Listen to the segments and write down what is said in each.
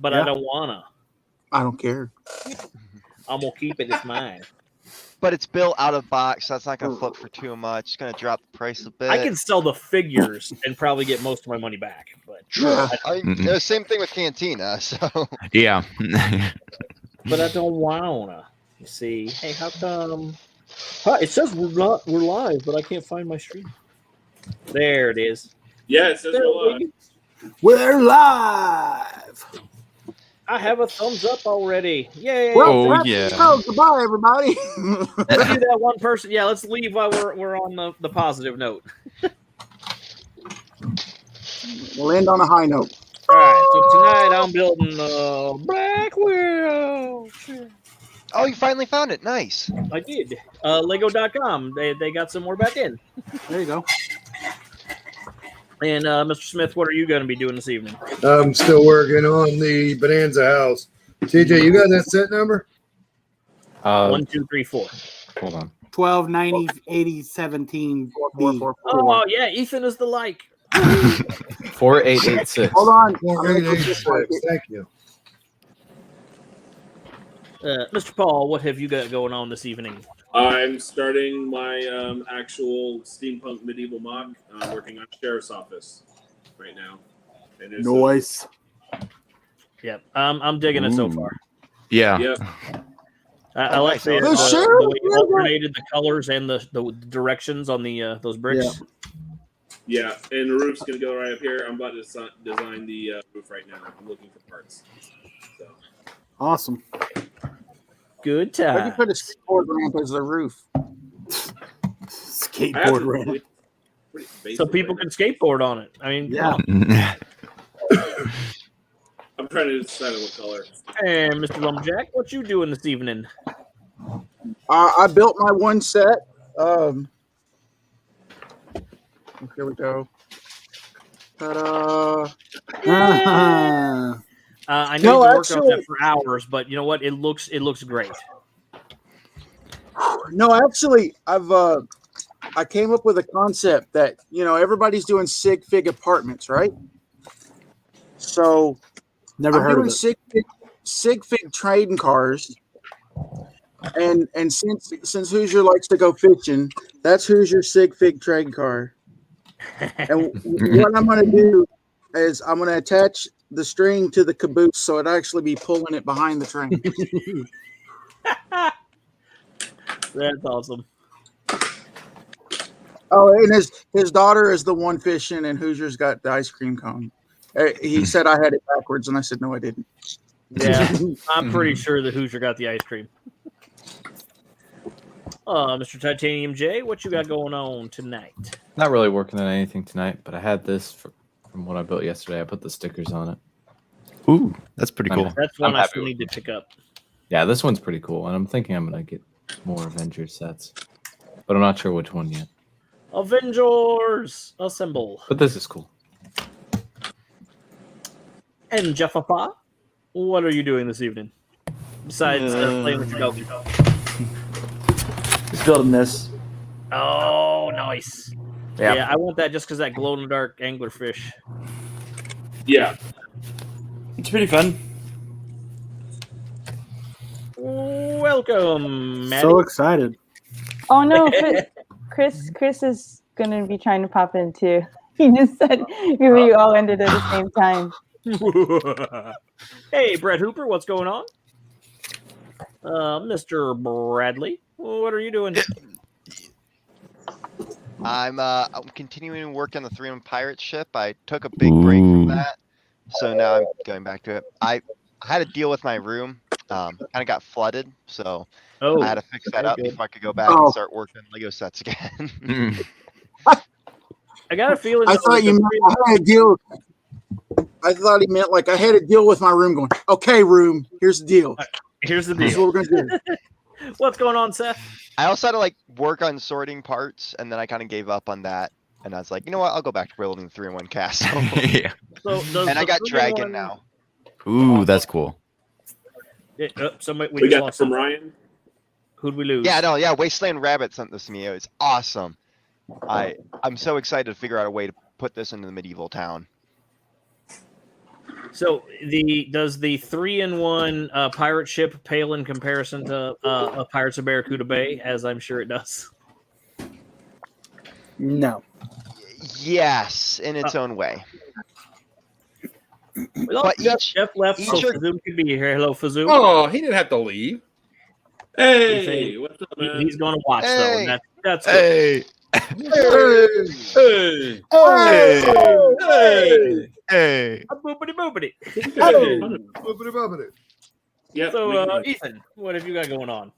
but I don't wanna. I don't care. I'm gonna keep it. It's mine. But it's built out of box, so that's not gonna flip for too much. It's gonna drop the price a bit. I can sell the figures and probably get most of my money back. But True. I mean, the same thing with Cantina. So Yeah. but I don't wanna. You see, hey, how come? Huh, it says we're live, but I can't find my stream. There it is. Yeah, it says we're live. We're live. I have a thumbs up already. Yay! Oh, yeah. Oh, goodbye, everybody. Let's do that one person. Yeah, let's leave while we're on the positive note. We'll end on a high note. All right, so tonight I'm building Black Widow. oh, you finally found it. Nice. I did. Lego.com. They got some more back in. There you go. And Mr. Smith, what are you going to be doing this evening? I'm still working on the Bonanza house. TJ, you got that set number? 1, 2, 3, 4. Hold on. 12, 90, 80, 17. Oh yeah, Ethan is the like. 4886. Hold on. 4886. Thank you. Mr. Paul, what have you got going on this evening? I'm starting my actual steampunk medieval mock. I'm working on Sheriff's Office right now. And it's, Noise. Yep, I'm digging it so far. Yeah. Yeah. I like the way you alternated the colors and the directions on the those bricks. Yeah, and the roof's going to go right up here. I'm about to design the roof right now. I'm looking for parts. So. Awesome. Good Why time. you put a skateboard ramp as the roof? Skateboard ramp. So people can skateboard on it. I mean, Yeah. I'm trying to decide what color. Hey, Mr. Lumberjack, what you doing this evening? I built my one set. Here we go. Ta-da. I know you worked on that for hours, but you know what? It looks great. No, actually, I came up with a concept that everybody's doing sig fig apartments, right? So Never heard of it. sig fig trading cars, and since Hoosier likes to go fishing, that's Hoosier sig fig trading car. And what I'm going to do is I'm going to attach the string to the caboose so it actually be pulling it behind the train. That's awesome. Oh, and his daughter is the one fishing, and Hoosier's got the ice cream cone. He said I had it backwards, and I said no, I didn't. Yeah, I'm pretty sure that Hoosier got the ice cream. Mr. Titanium J, what you got going on tonight? Not really working on anything tonight, but I had this from what I built yesterday. I put the stickers on it. Ooh, that's pretty cool. That's one I still need to pick up. Yeah, this one's pretty cool, and I'm thinking I'm gonna get more Avengers sets, but I'm not sure which one yet. Avengers assemble. But this is cool. And Jeffapa, what are you doing this evening besides playing with your dog? Just building this. Oh, nice. Yeah, I want that just because that glow in the dark anglerfish. Yeah. It's pretty fun. Welcome, Maddie. So excited. Oh no, Chris is gonna be trying to pop in too. He just said we all ended at the same time. Hey, Brett Hooper, what's going on? Mr. Bradley, what are you doing? I'm continuing to work on the 3-man pirate ship. I took a big break from that, so now I'm going back to it. I had to deal with my room. Kind of got flooded, so I had to fix that up before I could go back and start working Lego sets again. I got a feeling. I thought you meant I had to deal. I thought he meant like I had to deal with my room. Going, okay, room. Here's the deal. Here's the Here's deal. what we're gonna do. What's going on, Seth? I also had to work on sorting parts, and then I kind of gave up on that. And I was like, you know what? I'll go back to building the 3-in-1 castle. Yeah. And I got Dragon now. Ooh, that's cool. We got this from Ryan. Who'd we lose? Yeah, Wasteland Rabbit sent this to me. It was awesome. I'm so excited to figure out a way to put this into the medieval town. So does the 3-in-1 pirate ship pale in comparison to a Pirates of Barracuda Bay? As I'm sure it does. No. Yes, in its own way. Well, But Jeff left, so each are- Fazoom can be here. Hello, Fazoom. Oh, he didn't have to leave. Hey, what's up, man? He's going to watch though, Hey. and that's good. Hey, Hey, hey, hey. Boopity boopity. Yep, So, Ethan, what have you got going on?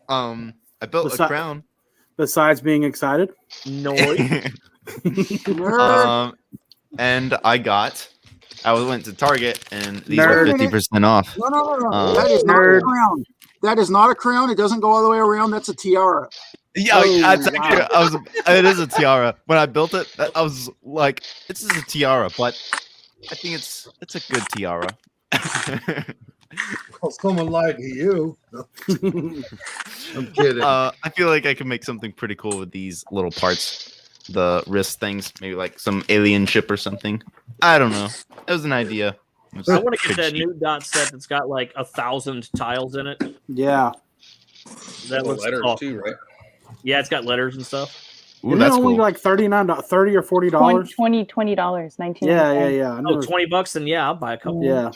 I built a crown. Besides being excited. Noise. And I went to Target and these Nerd. were 50% off. No. That is not a crown. That is not a crown. It doesn't go all the way around. That's a tiara. Yeah, it is a tiara. When I built it, I was like, "This is a tiara," but I think it's a good tiara. Well, someone lied to you. I'm kidding. I feel like I can make something pretty cool with these little parts, the wrist things, maybe like some alien ship or something. I don't know. It was an idea. I want to get that new dot set that's got like 1,000 tiles in it. Yeah. That looks letters awesome. too, right? Yeah, it's got letters and stuff. Ooh, Isn't that's it only cool. like $30 or $40? $20, 19. Yeah. I Oh, know. $20, then yeah, I'll buy a couple. Yeah.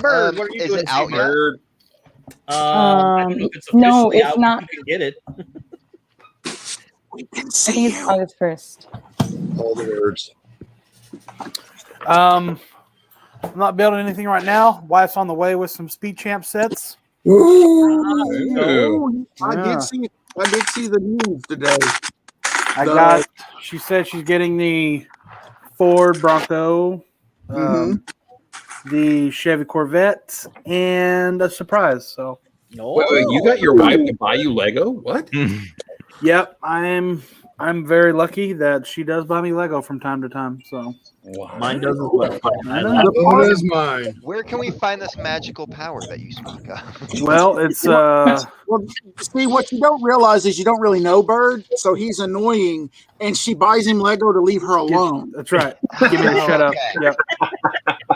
Bird, what are you is doing? it out yet? Nerd. I don't know if it's No, officially it's out, not. You can get it. I think it's August 1st. All the words. I'm not building anything right now. Wife's on the way with some Speed Champ sets. Ooh. I did see the news today. She said she's getting the Ford Bronco, the Chevy Corvette, and a surprise. So, Wait, you got your wife to buy you Lego? What? yep, I'm very lucky that she does buy me Lego from time to time. So, Wow. Mine does as well. So is mine. Where can we find this magical power that you speak of? well, it's Well, see, what you don't realize is you don't really know Bird, so he's annoying, and she buys him Lego to leave her alone. that's right. Give me a shut up. Okay. Yep.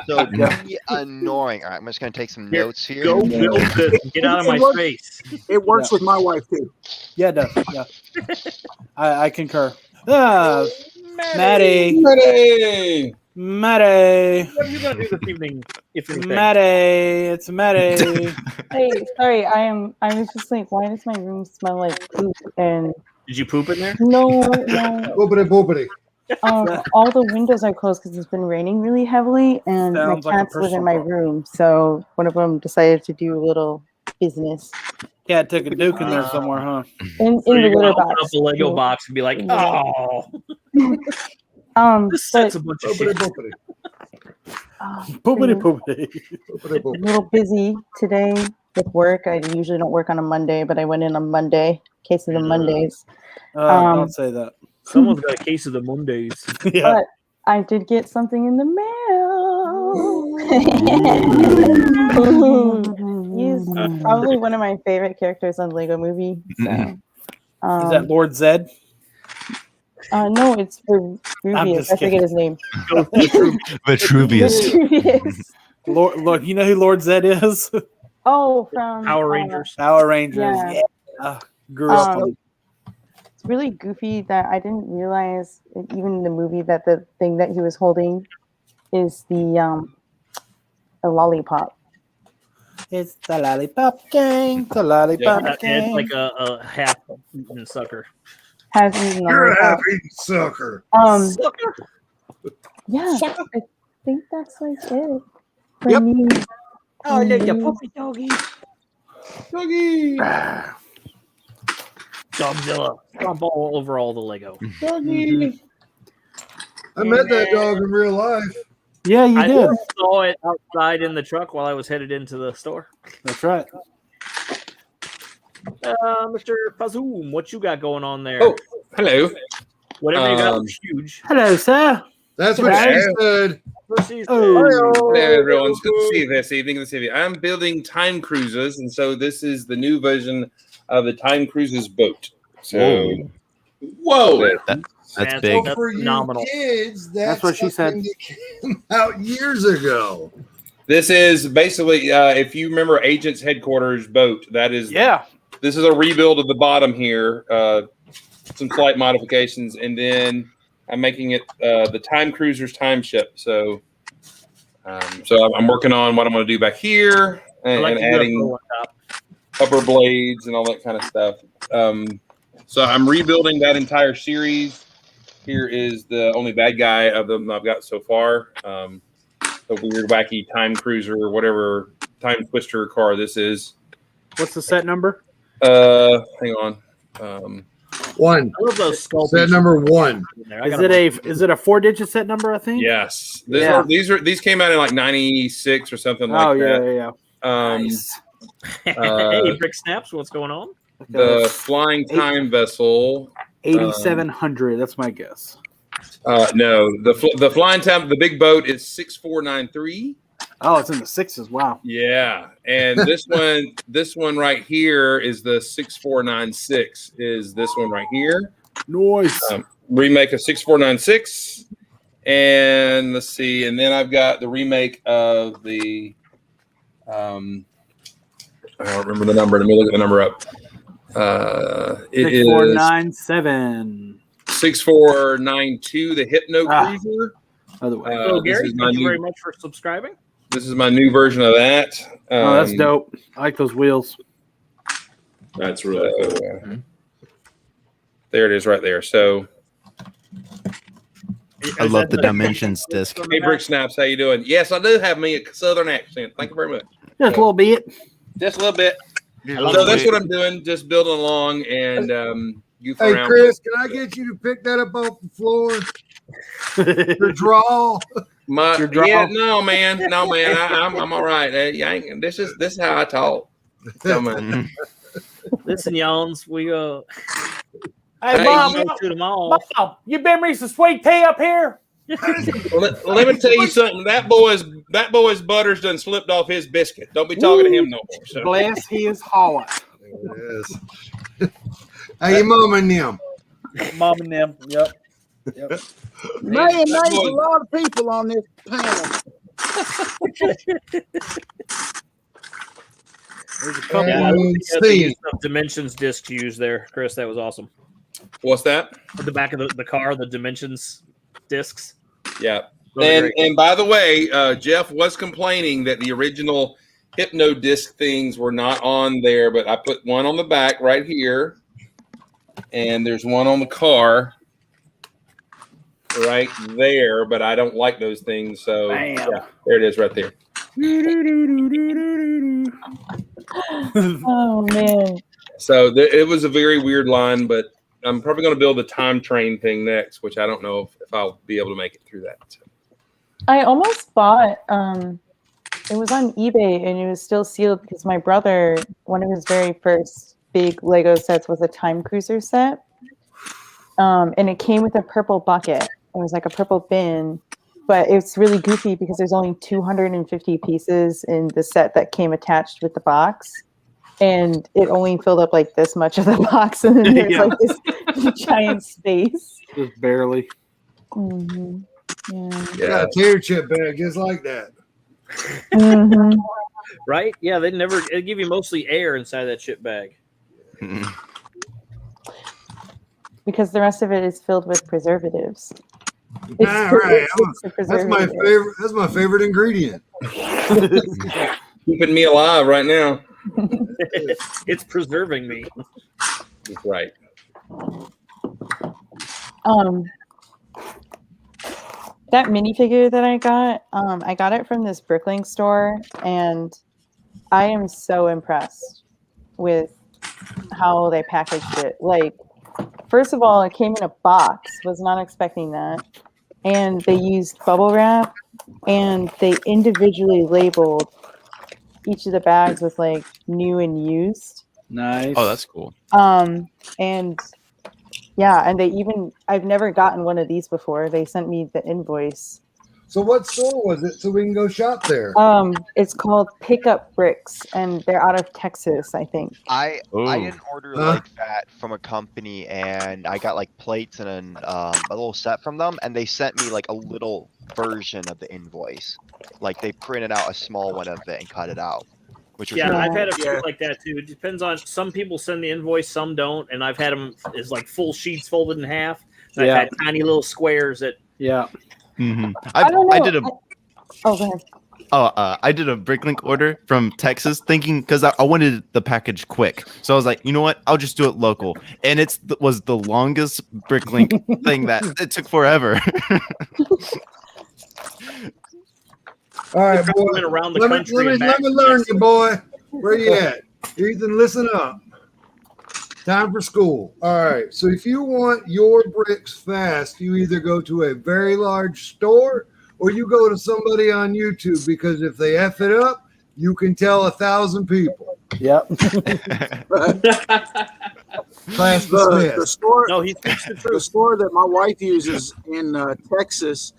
So be annoying. All right, I'm just going to take some notes here. Go build this. Get out of my face. It works with my wife too. Yeah, it does. Yeah. I concur. Maddie. Maddie. What are you going to do this evening? If anything? Maddie. It's Maddie. Hey, sorry, I was just like, why does my room smell like poop? And Did you poop in there? no. Boopity. All the windows are closed because it's been raining really heavily, and Sounds my like a cats live in personal my problem. room. So one of them decided to do a little business Cat took a duke in there somewhere, huh? in So the you're litter gonna open box. up a Lego box and be like, oh, this But set's a bunch of shit. Boopity. Poopity been poopity. a little busy today with work. I usually don't work on a Monday, but I went in on Monday. In case of the Mondays. Don't say that. Someone's got a case of the Mondays. Yeah. But I did get something in the mail. He's probably one of my favorite characters on Lego Movie. So, Is that Lord Zed? no, it's for I'm Rubius. just I forget his name. Vitruvius. Vitruvius. Lord, you know who Lord Zed is? Oh, from Power Rangers. Power Rangers. Yeah. Yeah. Grew up on It's really goofy that I didn't realize, even in the movie, that the thing that he was holding is the a lollipop. It's the lollipop gang. The lollipop It's gang. like a half-eaten sucker. Has eaten You're a lollipop. happy sucker. Yeah, I think that's like it. For Yep. me. Oh, look, you puppy doggy. Doggy. Dogzilla. Stomp all over all the Lego. Doggy. I met that dog in real life. Yeah, you I did. saw it outside in the truck while I was headed into the store. That's right. Mr. Fazoom, what you got going on there? Oh, hello. Whatever you got looks huge. Hello, sir. That's what she said. Hello, everyone. It's good to see you this evening. I'm building time cruisers, and so this is the new version of the time cruisers boat. So Whoa. That's big. So for phenomenal. you kids, That's what she said. something that came out years ago. This is basically, if you remember Agent's headquarters boat, that is. Yeah. This is a rebuild of the bottom here. Some slight modifications, and then I'm making it the Time Cruiser's time ship. So I'm working on what I'm going to do back here and adding upper blades and all that kind of stuff. So I'm rebuilding that entire series. Here is the only bad guy of them I've got so far. The weird, wacky Time Cruiser or whatever Time Twister car this is. What's the set number? Hang on. One. I love those skull Set pieces. number 1. Is it a 4-digit set number? I think. Yes. Yeah. These came out in like 96 or something like that. Yeah. Nice. Hey, Brick Snaps, what's going on? The Flying Time Vessel. 8,700. That's my guess. No, the Flying Time, the big boat is 6493. Oh, it's in the sixes. Wow. Yeah, and this one right here is the 6496. Is this one right here? Nice. Remake of 6496, and let's see, and then I've got the remake of the. I don't remember the number. Let me look at the number up. It 6497. 6492. The Hypno Cruiser. Other way. So, Gary, thank you very much for subscribing. This is my new version of that. Oh, that's dope. I like those wheels. That's really cool. There it is right there. So I love the Dimensions disc. hey, Brick Snaps, how you doing? Yes, I do have me a southern accent. Thank you very much. Just a little bit. Just a little bit. So that's what I'm doing, just building along and goofing Hey, around. Chris, can I get you to pick that up off the floor? Your draw. Yeah, no, man. I'm all right. This is how I talk. Come on. Listen, Yawns, we Hey, Mom, Mom, to them all. Mom, you been me some sweet tea up here? Let me tell you something. That boy's butters done slipped off his biscuit. Don't be talking to him no more. So. Bless his heart. Yes. Hey, your mom and them. Mom and them. Yep. Man, there's a lot of people on this panel. There's a couple Yeah, I of don't think that's the use of Dimensions disc you used there, Chris. That was awesome. What's that? At the back of the car, the Dimensions discs. Yeah. Really And by the way, Jeff was complaining that the original Hypno disc things were not on there, but I put one on the back right here, and there's one on the car right there, but I don't like those things. So yeah, there it is right there. Oh man. So it was a very weird line, but I'm probably going to build the time train thing next, which I don't know if I'll be able to make it through that. So. I almost bought it was on eBay and it was still sealed because my brother, one of his very first big Lego sets was a Time Cruiser set. And it came with a purple bucket. It was like a purple bin, but it's really goofy because there's only 250 pieces in the set that came attached with the box. And it only filled up like this much of the box, and then there's like this giant space. Just barely. Mm-hmm. Yeah, got a tear chip bag just like that. Mm-hmm. Right? Yeah, they give you mostly air inside that chip bag. Because the rest of it is filled with preservatives. Right. It's That's my favorite. That's my favorite ingredient. Keeping me alive right now. It's preserving me. That's right. That minifigure that I got it from this Bricklink store, and I am so impressed with how they packaged it. Like, first of all, it came in a box. Was not expecting that. And they used bubble wrap, and they individually labeled each of the bags with like new and used. Nice. Oh, that's cool. And yeah, and I've never gotten one of these before. They sent me the invoice, So what store was it so we can go shop there? It's called Pickup Bricks, and they're out of Texas, I think. I Oh. didn't order like that from a company, and I got like plates and a little set from them, and they sent me like a little version of the invoice. Like they printed out a small one of it and cut it out, which was Yeah, really I've had a cool. few like that too. It depends on, some people send the invoice, some don't, and I've had them as like full sheets folded in half. And Yeah. I've had tiny little squares that. Yeah. Mm-hmm. I don't know. I did a Oh, go ahead. I did a Bricklink order from Texas, thinking because I wanted the package quick. So I was like, you know what? I'll just do it local, and was the longest Bricklink thing that it took forever. All right, They boy. been around the Let country me and back learn to you, boy. Where you at? Ethan, listen up. Time for school. All right. So if you want your bricks fast, you either go to a very large store or you go to somebody on YouTube, because if they F it up, you can tell 1,000 people. Yep. Class The dismissed. store, No, he speaks the the truth. store that my wife uses in Texas,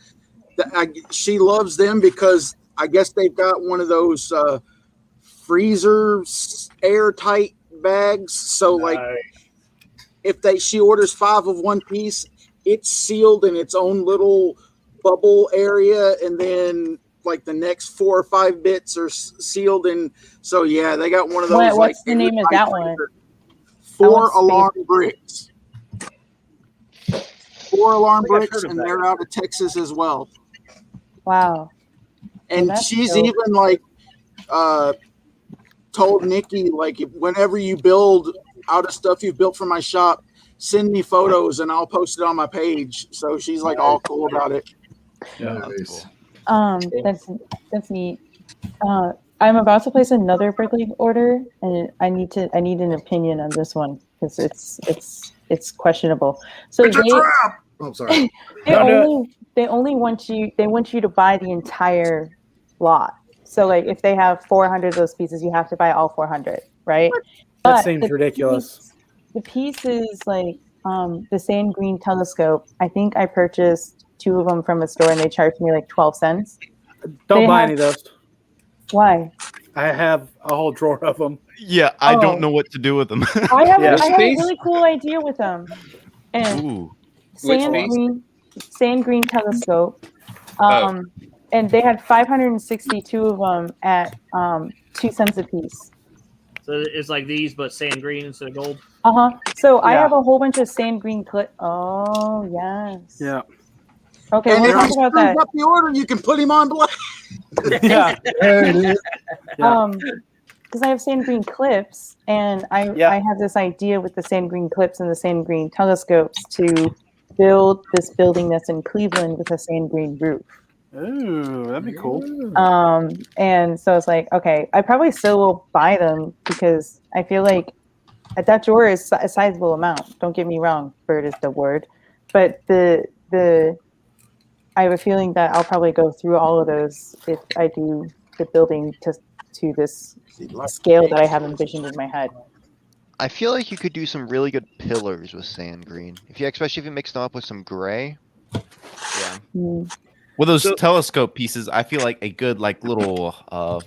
she loves them because I guess they've got one of those freezer airtight bags. So like, if she orders 5 of one piece, it's sealed in its own little bubble area, and then like the next 4 or 5 bits are sealed in. So yeah, they got one of those. What's the name of that one? 4 alarm bricks. 4 alarm I think I've bricks, heard of and that. they're out of Texas as well. Wow. And that's she's dope. even like told Nikki, like, whenever you build out of stuff you've built for my shop, send me photos and I'll post it on my page. So she's like all cool about it. Yeah, Nice. That's neat. I'm about to place another Bricklink order, and I need an opinion on this one because it's questionable. So It's a trap. Oh, sorry. they only want you to buy the entire lot. So like if they have 400 of those pieces, you have to buy all 400, right? That But seems ridiculous. The piece is like the sand green telescope. I think I purchased 2 of them from a store, and they charged me like 12 cents. Don't buy any of those. Why? I have a whole drawer of them. Yeah, I don't know what to do with them. I have Yeah. I have a really cool idea with them. And Ooh. sand green telescope. And they had 562 of them at 2 cents a piece. So it's like these, but sand green instead of gold. So I Yeah. have a whole bunch of sand green clip. Oh yes. Yeah. Okay, And we'll if talk he about screws that. up the order, you can put him on black. Yeah. There it is. Yeah. Because I have sand green clips, and I have this idea with the sand green clips and the sand green telescopes to build this building that's in Cleveland with a sand green roof. Ooh, that'd be cool. And so it's like, okay, I probably still will buy them because I feel like that drawer is a sizable amount. Don't get me wrong, bird is the word, but I have a feeling that I'll probably go through all of those if I do the building to this scale that I have envisioned in my head. I feel like you could do some really good pillars with sand green, especially if you mix them up with some gray. Yeah. With those telescope pieces, I feel like a good like little some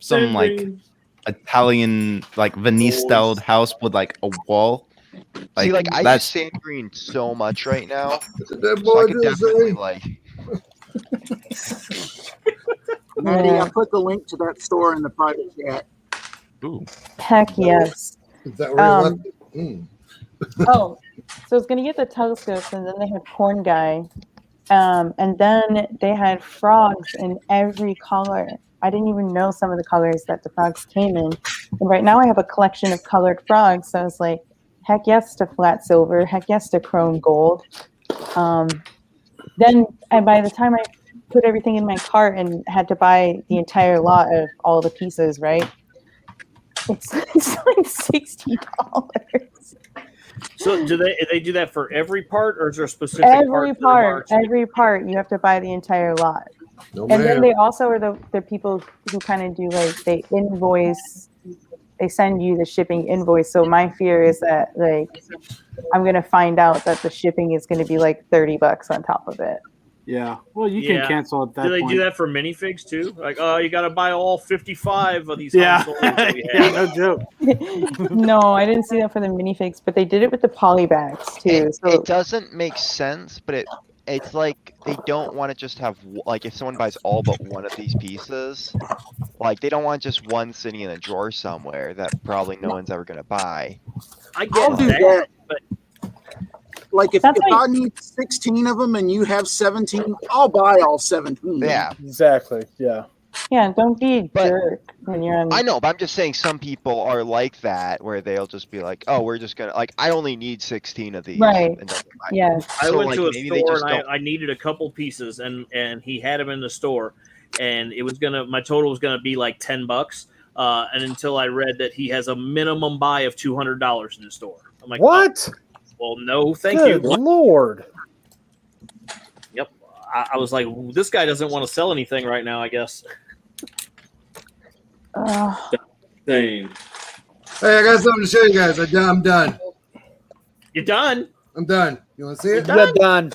Sand like green. Italian like Venice styled house with like a wall. See, like I use that's sand green so much right now, That so boy I could just definitely say. like. Maddie, Yeah. I put the link to that store in the private chat. ooh. Heck yes. Is that where he left it? Oh, so I was gonna get the telescopes, and then they had Porn Guy, and then they had frogs in every color. I didn't even know some of the colors that the frogs came in, and right now I have a collection of colored frogs. So I was like, heck yes to flat silver, heck yes to chrome gold. Then, and by the time I put everything in my cart and had to buy the entire lot of all the pieces, right? It's like $60. So do they do that for every part, or is there a specific part? Every part, you have to buy the entire lot. No, And then ma'am. they also are the people who kind of do like they invoice, they send you the shipping invoice. So my fear is that like I'm gonna find out that the shipping is gonna be like $30 on top of it. Yeah. Well, you Yeah. can cancel at that Do they point. do that for minifigs too? Like, oh, you got to buy all 55 of these Yeah. Han Solos that we Yeah, have. no joke. No, I didn't see that for the minifigs, but they did it with the polybags too. So It doesn't make sense, but it's like they don't want to just have like if someone buys all but one of these pieces, like they don't want just one sitting in a drawer somewhere that probably no one's ever gonna buy. I get I'll do that, that. but Like if That's like- I need 16 of them and you have 17, I'll buy all 17. Yeah, Exactly. Yeah. yeah, don't be a But- jerk when you're on. I know, but I'm just saying some people are like that where they'll just be like, oh, we're just gonna like I only need 16 of these. Right. And don't buy. Yes. I So, went like, to a maybe they store just and don't- I needed a couple pieces and he had them in the store and it was my total was gonna be like $10. And until I read that he has a minimum buy of $200 in the store, I'm like, What? oh, well, no, thank Good you. Lord. Yep. I was like, this guy doesn't want to sell anything right now, I guess. Same. Hey, I got something to show you guys. I'm done. You done? I'm done. You want to see it? You're done.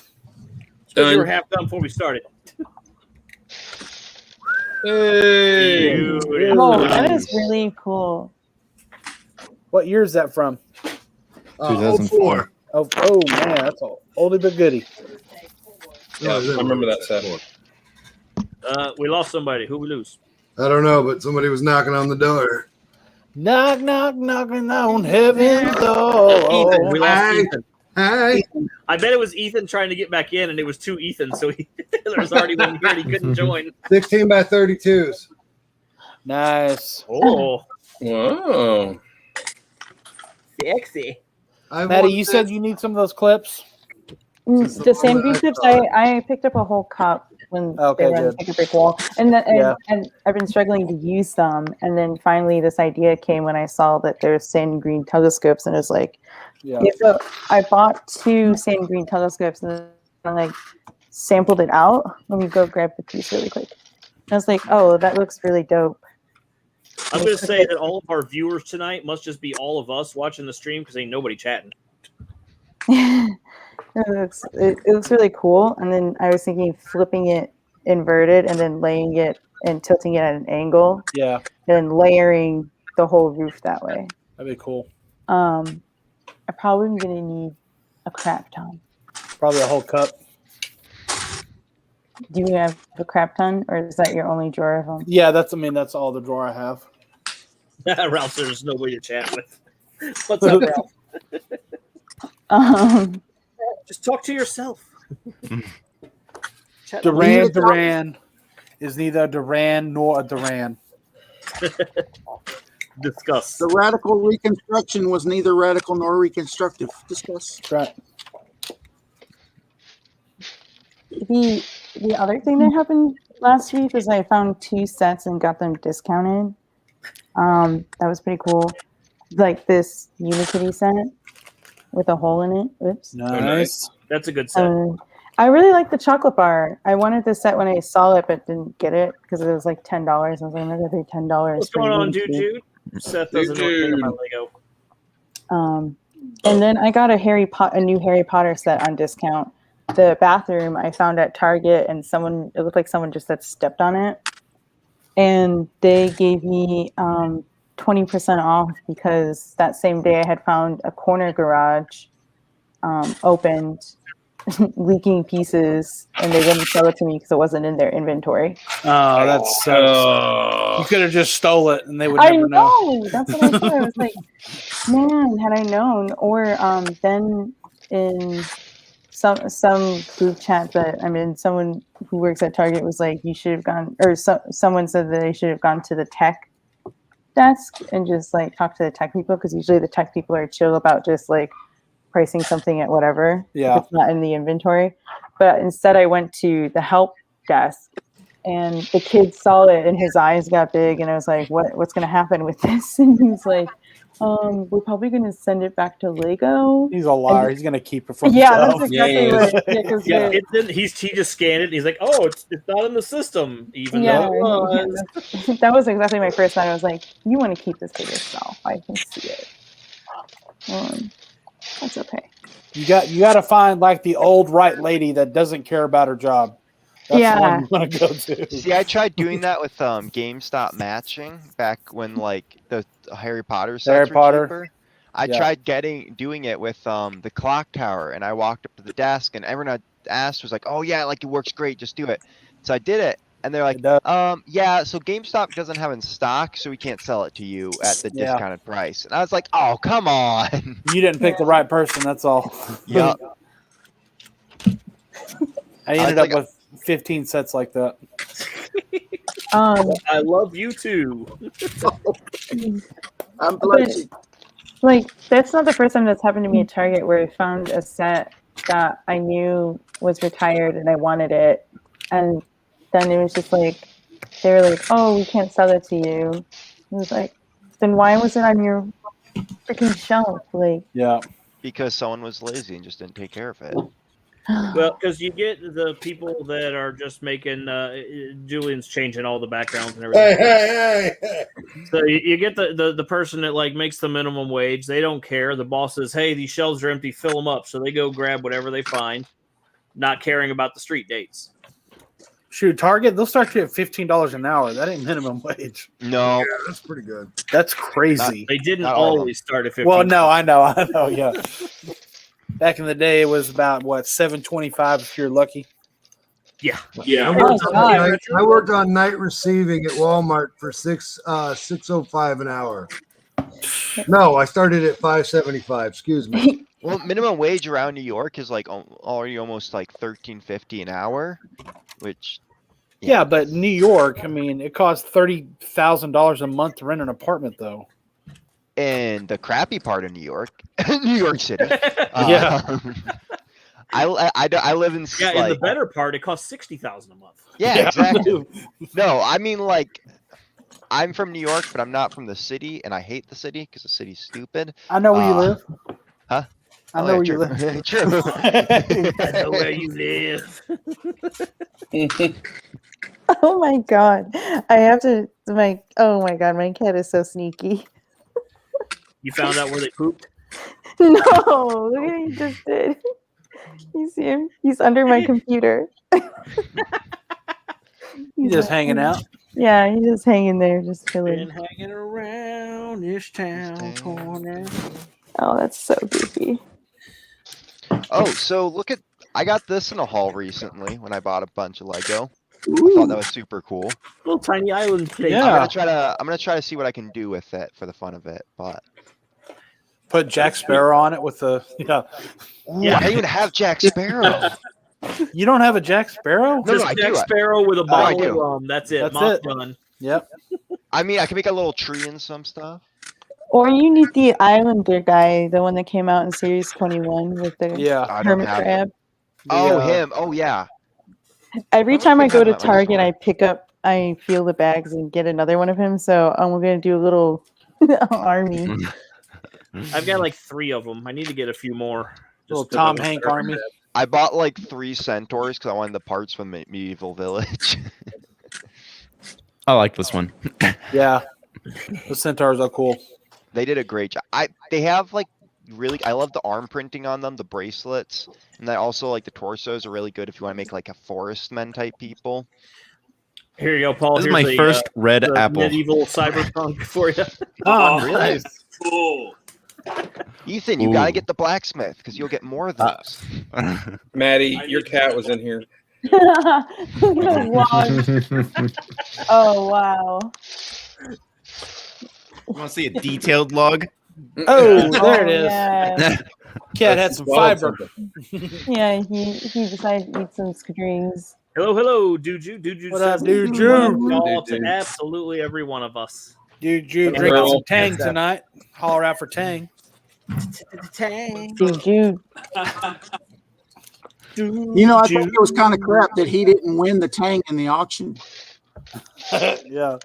Because you were Done. half done before we started. Hey. Dude, Oh, that is really cool. What year is that from? 2004. Oh man, that's all oldie but goodie. Yeah, I remember that set. we lost somebody. Who we lose? I don't know, but somebody was knocking on the door. Knock, knock, knocking on heaven's door. Ethan. We lost Hi. Ethan. Hi. I bet it was Ethan trying to get back in, and it was two Ethans, so there's already one here and he couldn't join. 16 by 32s. Nice. Oh, Wow. sexy. Maddie, you said you need some of those clips? The same green tips, I picked up a whole cup when Okay, they were on the good. Take a Brick Wall, and Yeah. and I've been struggling to use them. And then finally, this idea came when I saw that there's sand green telescopes, and it's like, Yeah. yeah, so I bought 2 sand green telescopes, and then I like sampled it out. Let me go grab the piece really quick. I was like, oh, that looks really dope. I'm going to say that all of our viewers tonight must just be all of us watching the stream because ain't nobody chatting. It looks really cool. And then I was thinking flipping it inverted and then laying it and tilting it at an angle Yeah, and then layering the whole roof that way. that'd be cool. I probably am gonna need a crap ton. Probably a whole cup. Do you have a crap ton, or is that your only drawer of them? Yeah, that's all the drawer I have. Ralph, there's nobody to chat with. What's up, Ralph? Just talk to yourself. Chat Duran is neither a Duran nor a Duran. Discuss. The radical reconstruction was neither radical nor reconstructive. Discuss. That's right. The other thing that happened last week was I found 2 sets and got them discounted. That was pretty cool. Like this Unikitty set with a hole in it. Oops. Nice. That's a good set. I really like the chocolate bar. I wanted this set when I saw it, but didn't get it because it was like $10. I was like, I'm not gonna pay $10. What's for going on, Unikitty. dude? Seth doesn't know anything about Lego. And then I got a new Harry Potter set on discount. The bathroom I found at Target, and it looked like someone just had stepped on it, and they gave me 20% off because that same day I had found a corner garage opened, leaking pieces, and they wouldn't sell it to me because it wasn't in their inventory. Oh, that sucks. You could have just stole it, and they would I never know. know. That's what I thought. I was like, man, had I known. Or then in some group chat that I'm in, someone who works at Target was like, you should have gone, or someone said that they should have gone to the tech desk and just like talk to the tech people, because usually the tech people are chill about just like pricing something at whatever Yeah. if it's not in the inventory. But instead I went to the help desk, and the kid saw it and his eyes got big, and I was like, what's going to happen with this? And he's like, we're probably going to send it back to Lego. He's a liar. He's gonna keep it for Yeah, himself. that's exactly what. Yeah, 'cause Yeah, the- he just scanned it. And he's like, "Oh, it's not in the system." Even yeah, though it was. that was exactly my first thought. I was like, you want to keep this for yourself. I can see it. That's okay. You got to find like the old right lady that doesn't care about her job. That's Yeah. the one you want to go to. See, I tried doing that with GameStop matching back when like the Harry Potter sets Harry were Potter. cheaper. I Yeah. tried doing it with the clock tower, and I walked up to the desk, and everyone I asked was like, "Oh yeah, like it works great, just do it." So I did it, and they're like, It does. "Yeah, so GameStop doesn't have in stock, so we can't sell it to you at the Yeah. discounted price." And I was like, "Oh, come on." You didn't pick the right person. That's all. Yep. I ended like- up with 15 sets like that. I love you too. I'm But, blessed. like, that's not the first time that's happened to me at Target where I found a set that I knew was retired and I wanted it. And then it was just like, they were like, oh, we can't sell it to you. It was like, then why was it on your freaking shelf? Like, Yeah. Because someone was lazy and just didn't take care of it. Well, because you get the people that are just making Julian's changing all the backgrounds and everything. Hey. So you get the person that like makes the minimum wage. They don't care. The boss says, "Hey, these shelves are empty. Fill them up." So they go grab whatever they find, not caring about the street dates. Shoot, Target, they'll start you at $15 an hour. That ain't minimum wage. No, Yeah, that's pretty good. That's crazy. They didn't Not all of them. always start at 15. Well, no, I know, yeah. Back in the day, it was about what $7.25 if you're lucky. Yeah. Yeah. I worked on night receiving at Walmart for $6.05 an hour. No, I started at $5.75. Excuse me. well, minimum wage around New York is like already almost like $13.50 an hour, which Yeah, but New York, I mean, it costs $30,000 a month to rent an apartment, though. and the crappy part of New York, New York City. Yeah. I live in Yeah, like, and the better part, it costs $60,000 a month. yeah, exactly. No, I mean like I'm from New York, but I'm not from the city, and I hate the city because the city's stupid. I know where you live. Huh? I Oh, know yeah, where you true. live. True. I know where you live. oh my God. I have to, oh my God, my cat is so sneaky. You found out where they pooped? No, look at what he just did. You see him? He's under my computer. He's just hanging out. Yeah, he's just hanging there, just chilling. Been hanging around this town corner. Oh, that's so goofy. Oh, so look at I got this in a haul recently when I bought a bunch of Lego. I thought that was super cool. Little tiny island thing. Yeah. I'm gonna try to see what I can do with it for the fun of it, but Put Jack Sparrow on it with the Ooh, I even have Jack Sparrow. You don't have a Jack Sparrow? No, Just I Jack do. Sparrow with a I bottle do. of rum. That's it. That's Mock it. done. Yep. I mean, I can make a little tree and some stuff. Or you need the Islander guy, the one that came out in Series 21 with the Yeah. I don't hermit have crab. Oh, him. Oh, yeah. Every I time I think go I to have him at my Target, I feel the bags and get another one of him. So I'm going to do a little army. I've got like 3 of them. I need to get a few more. Little 'cause I Tom want Hank to- army. I bought like 3 centaurs because I wanted the parts from Medieval Village. I like this one. Yeah. The centaurs are cool. They did a great job. They have like I love the arm printing on them, the bracelets, and I also like the torsos are really good if you want to make like a forest men type people. Here you go, Paul. This is Here's my a, first red the apple. medieval cyberpunk for you. Oh, really? nice. Cool. Ethan, you gotta Ooh. get the blacksmith because you'll get more of those. Maddie, your cat was in here. Vlog. Oh, wow. You want to see a detailed log? Oh, there it is. Yeah, Cat had some fiber. yeah he decided to eat some strings. Hello, Duju. Duju What up, says Duju? call to Duju. absolutely every one of us. Dude, you Hello. drinking some Tang tonight? Holler out for Tang. Dude, you You know, I think it was kind of crap that he didn't win the Tang in the auction. Yeah.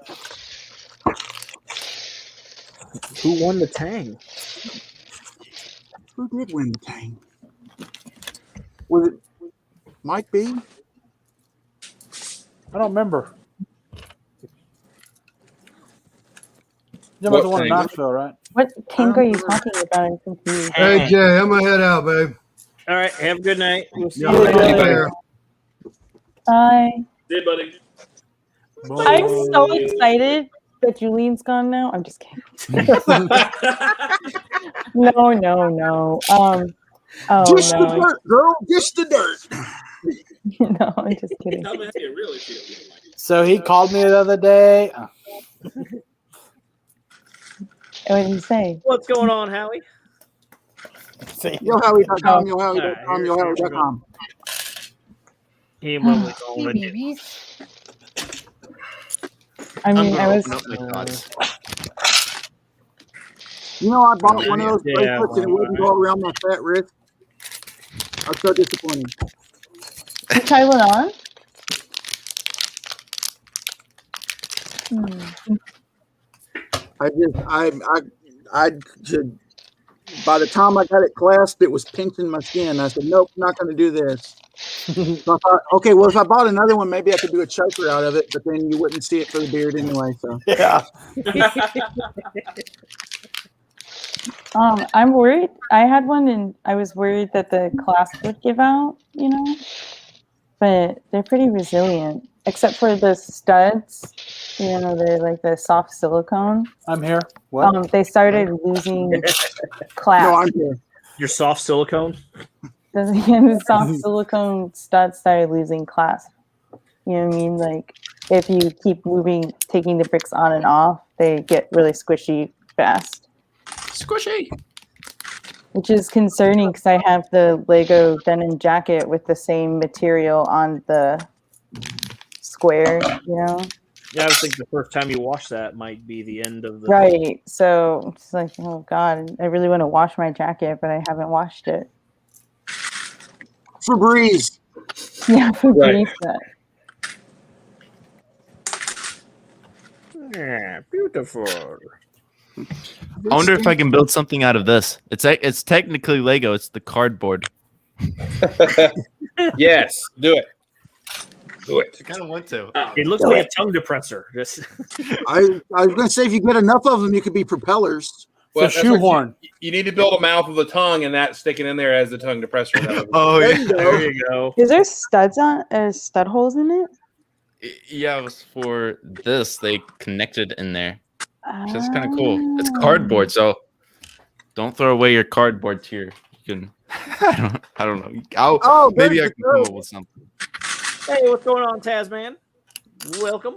Who won the Tang? Who did win the Tang? Was it Mike B? I don't remember. You're about the one in Tang? Knoxville, right? what tank are you talking about? I'm confused. Hey, Jay, I'm gonna head out, babe. All right, have a good night. We'll see Yeah, you take later. care. Bye. Hey, buddy. I'm so excited that Julian's gone now. I'm just kidding. No. Oh Dish the no. dirt, girl. Dish the dirt. No, I'm just kidding. Tell me how you really feel. So he called me the other day. What did he say? What's going on, Howie? YoHowie.com, YoHowie.com, YoHowie.com. He and Mowgli Hey, going in. babies. I I'm mean, gonna I was. open up my thoughts. You know, I bought one of those Yeah, bracelets and it wouldn't go around my fat wrist. I was so disappointed. You try one on? Hmm. I should. By the time I got it clasped, it was pinching my skin. I said, nope, not going to do this. So I thought, okay, well, if I bought another one, maybe I could do a choker out of it, but then you wouldn't see it for the beard anyway. So Yeah. I'm worried. I had one and I was worried that the clasp would give out, but they're pretty resilient, except for the studs. They're like the soft silicone. I'm here. What? They started losing no, clasp. I'm here. Your soft silicone? The soft silicone studs started losing clasp. You know what I mean? Like if you keep taking the bricks on and off, they get really squishy fast. Squishy. Which is concerning because I have the Lego denim jacket with the same material on the square, Yeah, I would think the first time you wash that might be the end of the. Right. So it's like, oh God, I really want to wash my jacket, but I haven't washed it. Febreze. Yeah, Febreze. Yeah, beautiful. I wonder if I can build something out of this. It's technically Lego. It's the cardboard. Yes, do it. Do it. I kind of want to. It looks like a tongue depressor. Just I was going to say, if you get enough of them, you could be propellers. Well, It's a shoehorn. You need to build a mouth with a tongue and that sticking in there as the tongue depressor. Oh, There yeah. you go. there you go. Is there stud holes in it? Yeah, it was for this. They connected in there. So that's kind of Ah. cool. It's cardboard, so don't throw away your cardboard tier. You can. I don't know. Maybe I can come up with something. Hey, what's going on, Tasman? Welcome.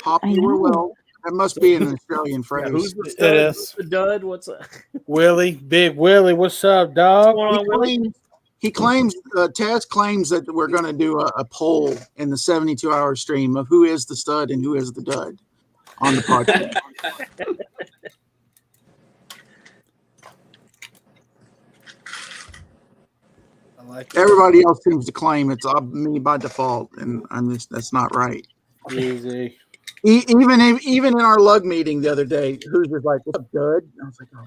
Hop, you were well. That must be an Australian phrase. Yeah, who's the It stud? is. Who's the dud? What's Willie, Big Willie, what's up, dog? going on, Willie? He claims, Taz claims that we're going to do a poll in the 72-hour stream of who is the stud and who is the dud on the podcast. I like Everybody else seems to claim it's me by default, and that's not right. Easy. Even in our lug meeting the other day, who's just like, "What's up, dud?" I was like, "Oh."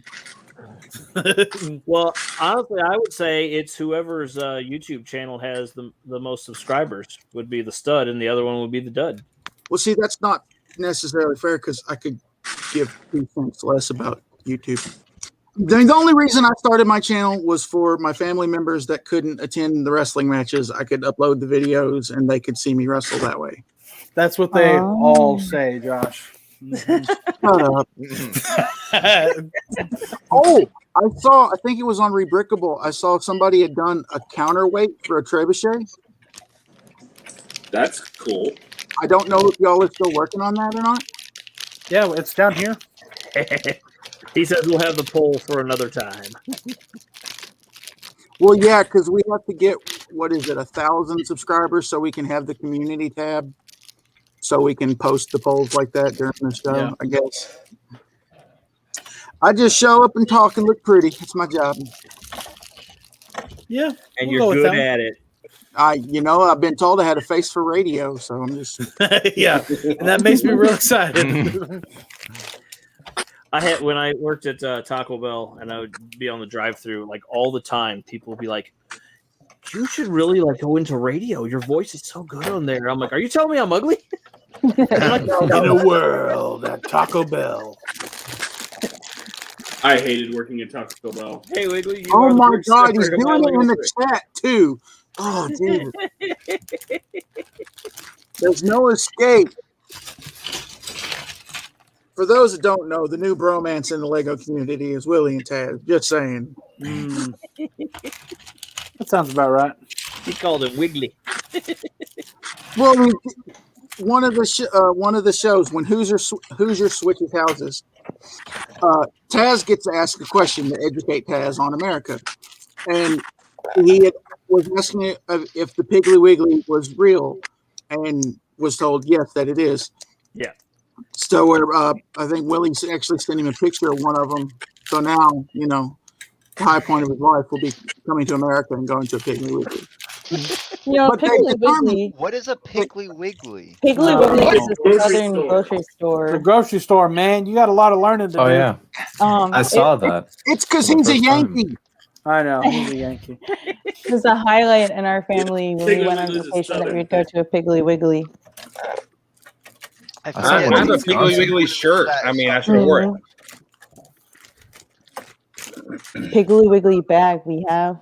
Well, honestly, I would say it's whoever's YouTube channel has the most subscribers would be the stud, and the other one would be the dud. Well, see, that's not necessarily fair because I could give 2 cents less about YouTube. The only reason I started my channel was for my family members that couldn't attend the wrestling matches. I could upload the videos and they could see me wrestle that way. That's what they all say, Josh. Shut up. Oh, I think it was on Rebrickable. I saw somebody had done a counterweight for a trebuchet. That's cool. I don't know if y'all are still working on that or not. Yeah, it's down here. He says we'll have the poll for another time. Well, yeah, because we have to get, 1,000 subscribers so we can have the community tab. So we can post the polls like that during the show, Yeah. I guess. I just show up and talk and look pretty. It's my job. Yeah. And we'll go you're with good that at it. I've been told I had a face for radio, so I'm just. Yeah, and that makes me real excited. When I worked at Taco Bell and I would be on the drive-thru like all the time, people would be like, "You should really go into radio. Your voice is so good on there." I'm like, "Are you telling me I'm ugly?" In a world at Taco Bell. I hated working at Taco Bell. Hey, Wiggly. You Oh are the my first God, ever he's to doing mildly it in the restrict. chat too. Oh, Jesus. There's no escape. For those that don't know, the new bromance in the Lego community is Willie and Taz. Just saying. Mm. That sounds about right. He called him Wiggly. Well, one of the shows when Hoosier switches houses, Taz gets to ask a question to educate Taz on America, and was asking if the Piggly Wiggly was real, and was told yes that it is. Yeah. So I think Willie actually sent him a picture of one of them. So now the high point of his life will be coming to America and going to a Piggly Wiggly. But they Piggly determined Wiggly. What is a Piggly Wiggly? Piggly Wiggly is a Grocery southern store. grocery The store. grocery store, man. You got a lot of learning to Oh do. yeah, I saw that. it's because For the he's a first time. Yankee. I know. He's a Yankee. It was a highlight in our family when we Piggly went on Wiggly's a vacation that southern we'd go to a Piggly Wiggly. I I I saw forget. one have in a Piggly Wisconsin. Wiggly shirt. I mean, I should have wore it. Piggly Wiggly bag we have.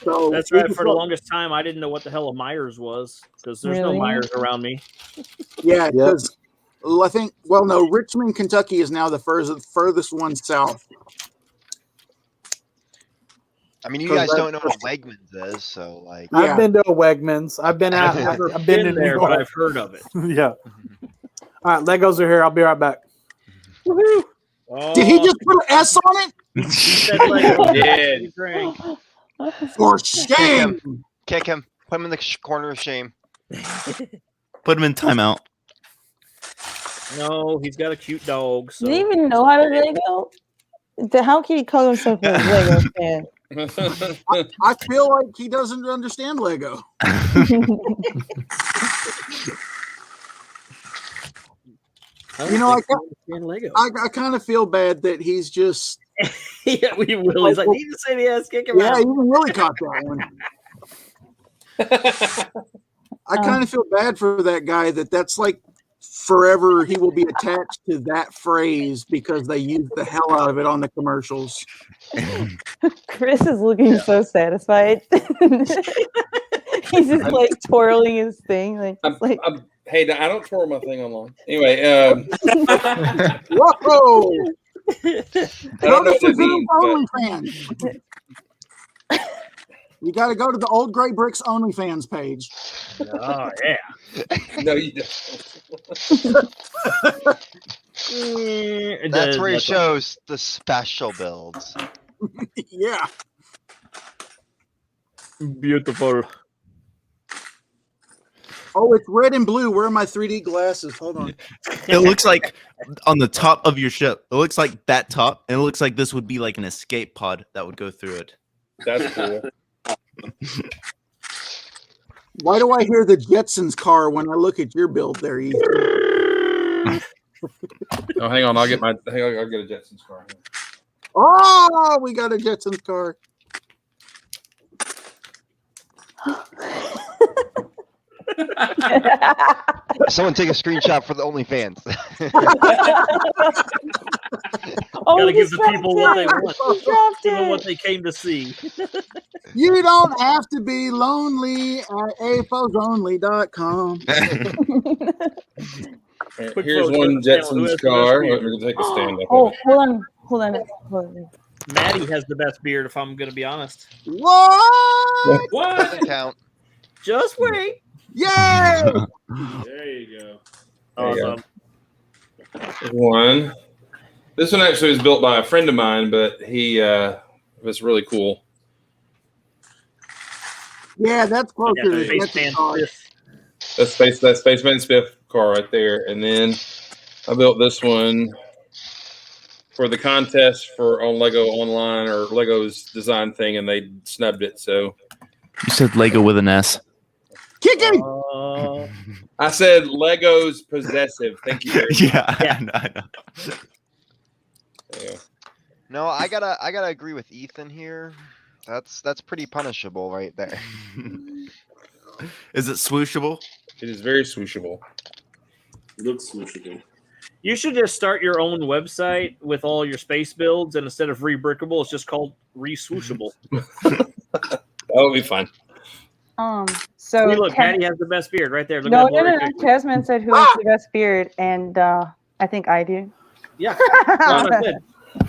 So That's right. For the longest time, I didn't know what the hell a Myers was because there's no Really? Myers around me. Yeah, because I think no, Richmond, Kentucky is now the furthest one south. I mean, you 'Cause guys that- don't know what Wegmans is, so like. Yeah. I've been to a Wegmans. I've been out. I've never I've been been to there, New but York. I've heard of it. Yeah. All right, Legos are here. I'll be right back. Woohoo! Did he just put an S on it? He said Lego. Yeah. He drank. For shame! Kick him. Put him in the corner of shame. Put him in timeout. No, he's got a cute dog. So Do you even know how to Lego? How can he call himself a Lego fan? I feel like he doesn't understand Lego. Lego. I kind of feel bad that he's just. Yeah, we will. He's like, he just said he has kick him Yeah, out. even Willie caught that one. I kind of feel bad for that guy that's like forever he will be attached to that phrase because they use the hell out of it on the commercials. Chris is looking so satisfied. He's just like twirling his thing. Hey, I don't twirl my thing online. Anyway, Whoa! I don't know what that means. OnlyFans. You got to go to the Old Gray Bricks OnlyFans page. Oh yeah. No, you don't. That's where he shows the special builds. Yeah. Beautiful. Oh, it's red and blue. Where are my 3D glasses? Hold on. It looks like on the top of your ship. It looks like that top, and it looks like this would be like an escape pod that would go through it. That's cool. Why do I hear the Jetsons car when I look at your build there, Ethan? Oh, hang on. I'll get a Jetsons car. Oh, we got a Jetsons car. Someone take a screenshot for the OnlyFans. Gotta give the people what they want. Dropped Give them it. what they came to see. You don't have to be lonely at afosonly.com. Quick Here's photo one of the channel. Who Jetsons has the car. best We're going to take a stand up. Oh, hold on. Maddie has the best beard, if I'm gonna be honest. What? What? Doesn't count. Just wait. Yay! There you go. There you go. Awesome. One. This one actually was built by a friend of mine, but he was really cool. Yeah, that's closer Yeah, to Space Jetsons Man car. That's Spaceman Spiff car right there. And then I built this one for the contest on Lego Online or Lego's design thing, and they snubbed it. So You said Lego with an S. Kick him! I said Lego's possessive. Thank you. Very much. Yeah, I know. Yeah. No, I gotta agree with Ethan here. That's pretty punishable right there. Is it swooshable? It is very swooshable. Looks swooshable. You should just start your own website with all your space builds, and instead of rebrickable, it's just called reswooshable. That would be fun. So See, look, Patty has the best beard right there. Look no, at that no, blurry no. picture. Tasman said who has the best beard, and I think I do. Yeah, that's what I said.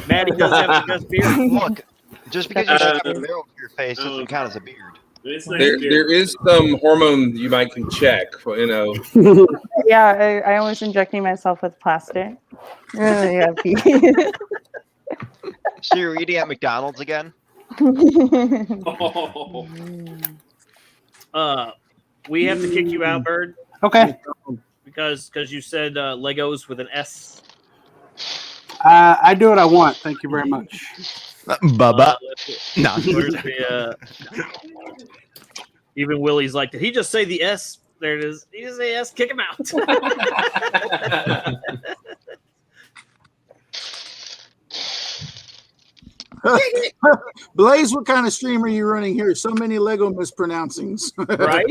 Maddie does have the best beard. Look, just because you That's shave true. the middle of your face doesn't count as a beard. It's nice There, beard. there is some hormone you might can check. You know, Yeah, I always injecting myself with plastic. Yeah, So you're eating at McDonald's again? Oh. We have to kick you out, Bird, Okay. because you said Legos with an S. I do what I want. Thank you very much. Bubba. No. Where's the, even Willie's like, did he just say the S? There it is. He just say S. Kick him out. Blaze, what kind of stream are you running here? So many Lego mispronouncings. Right?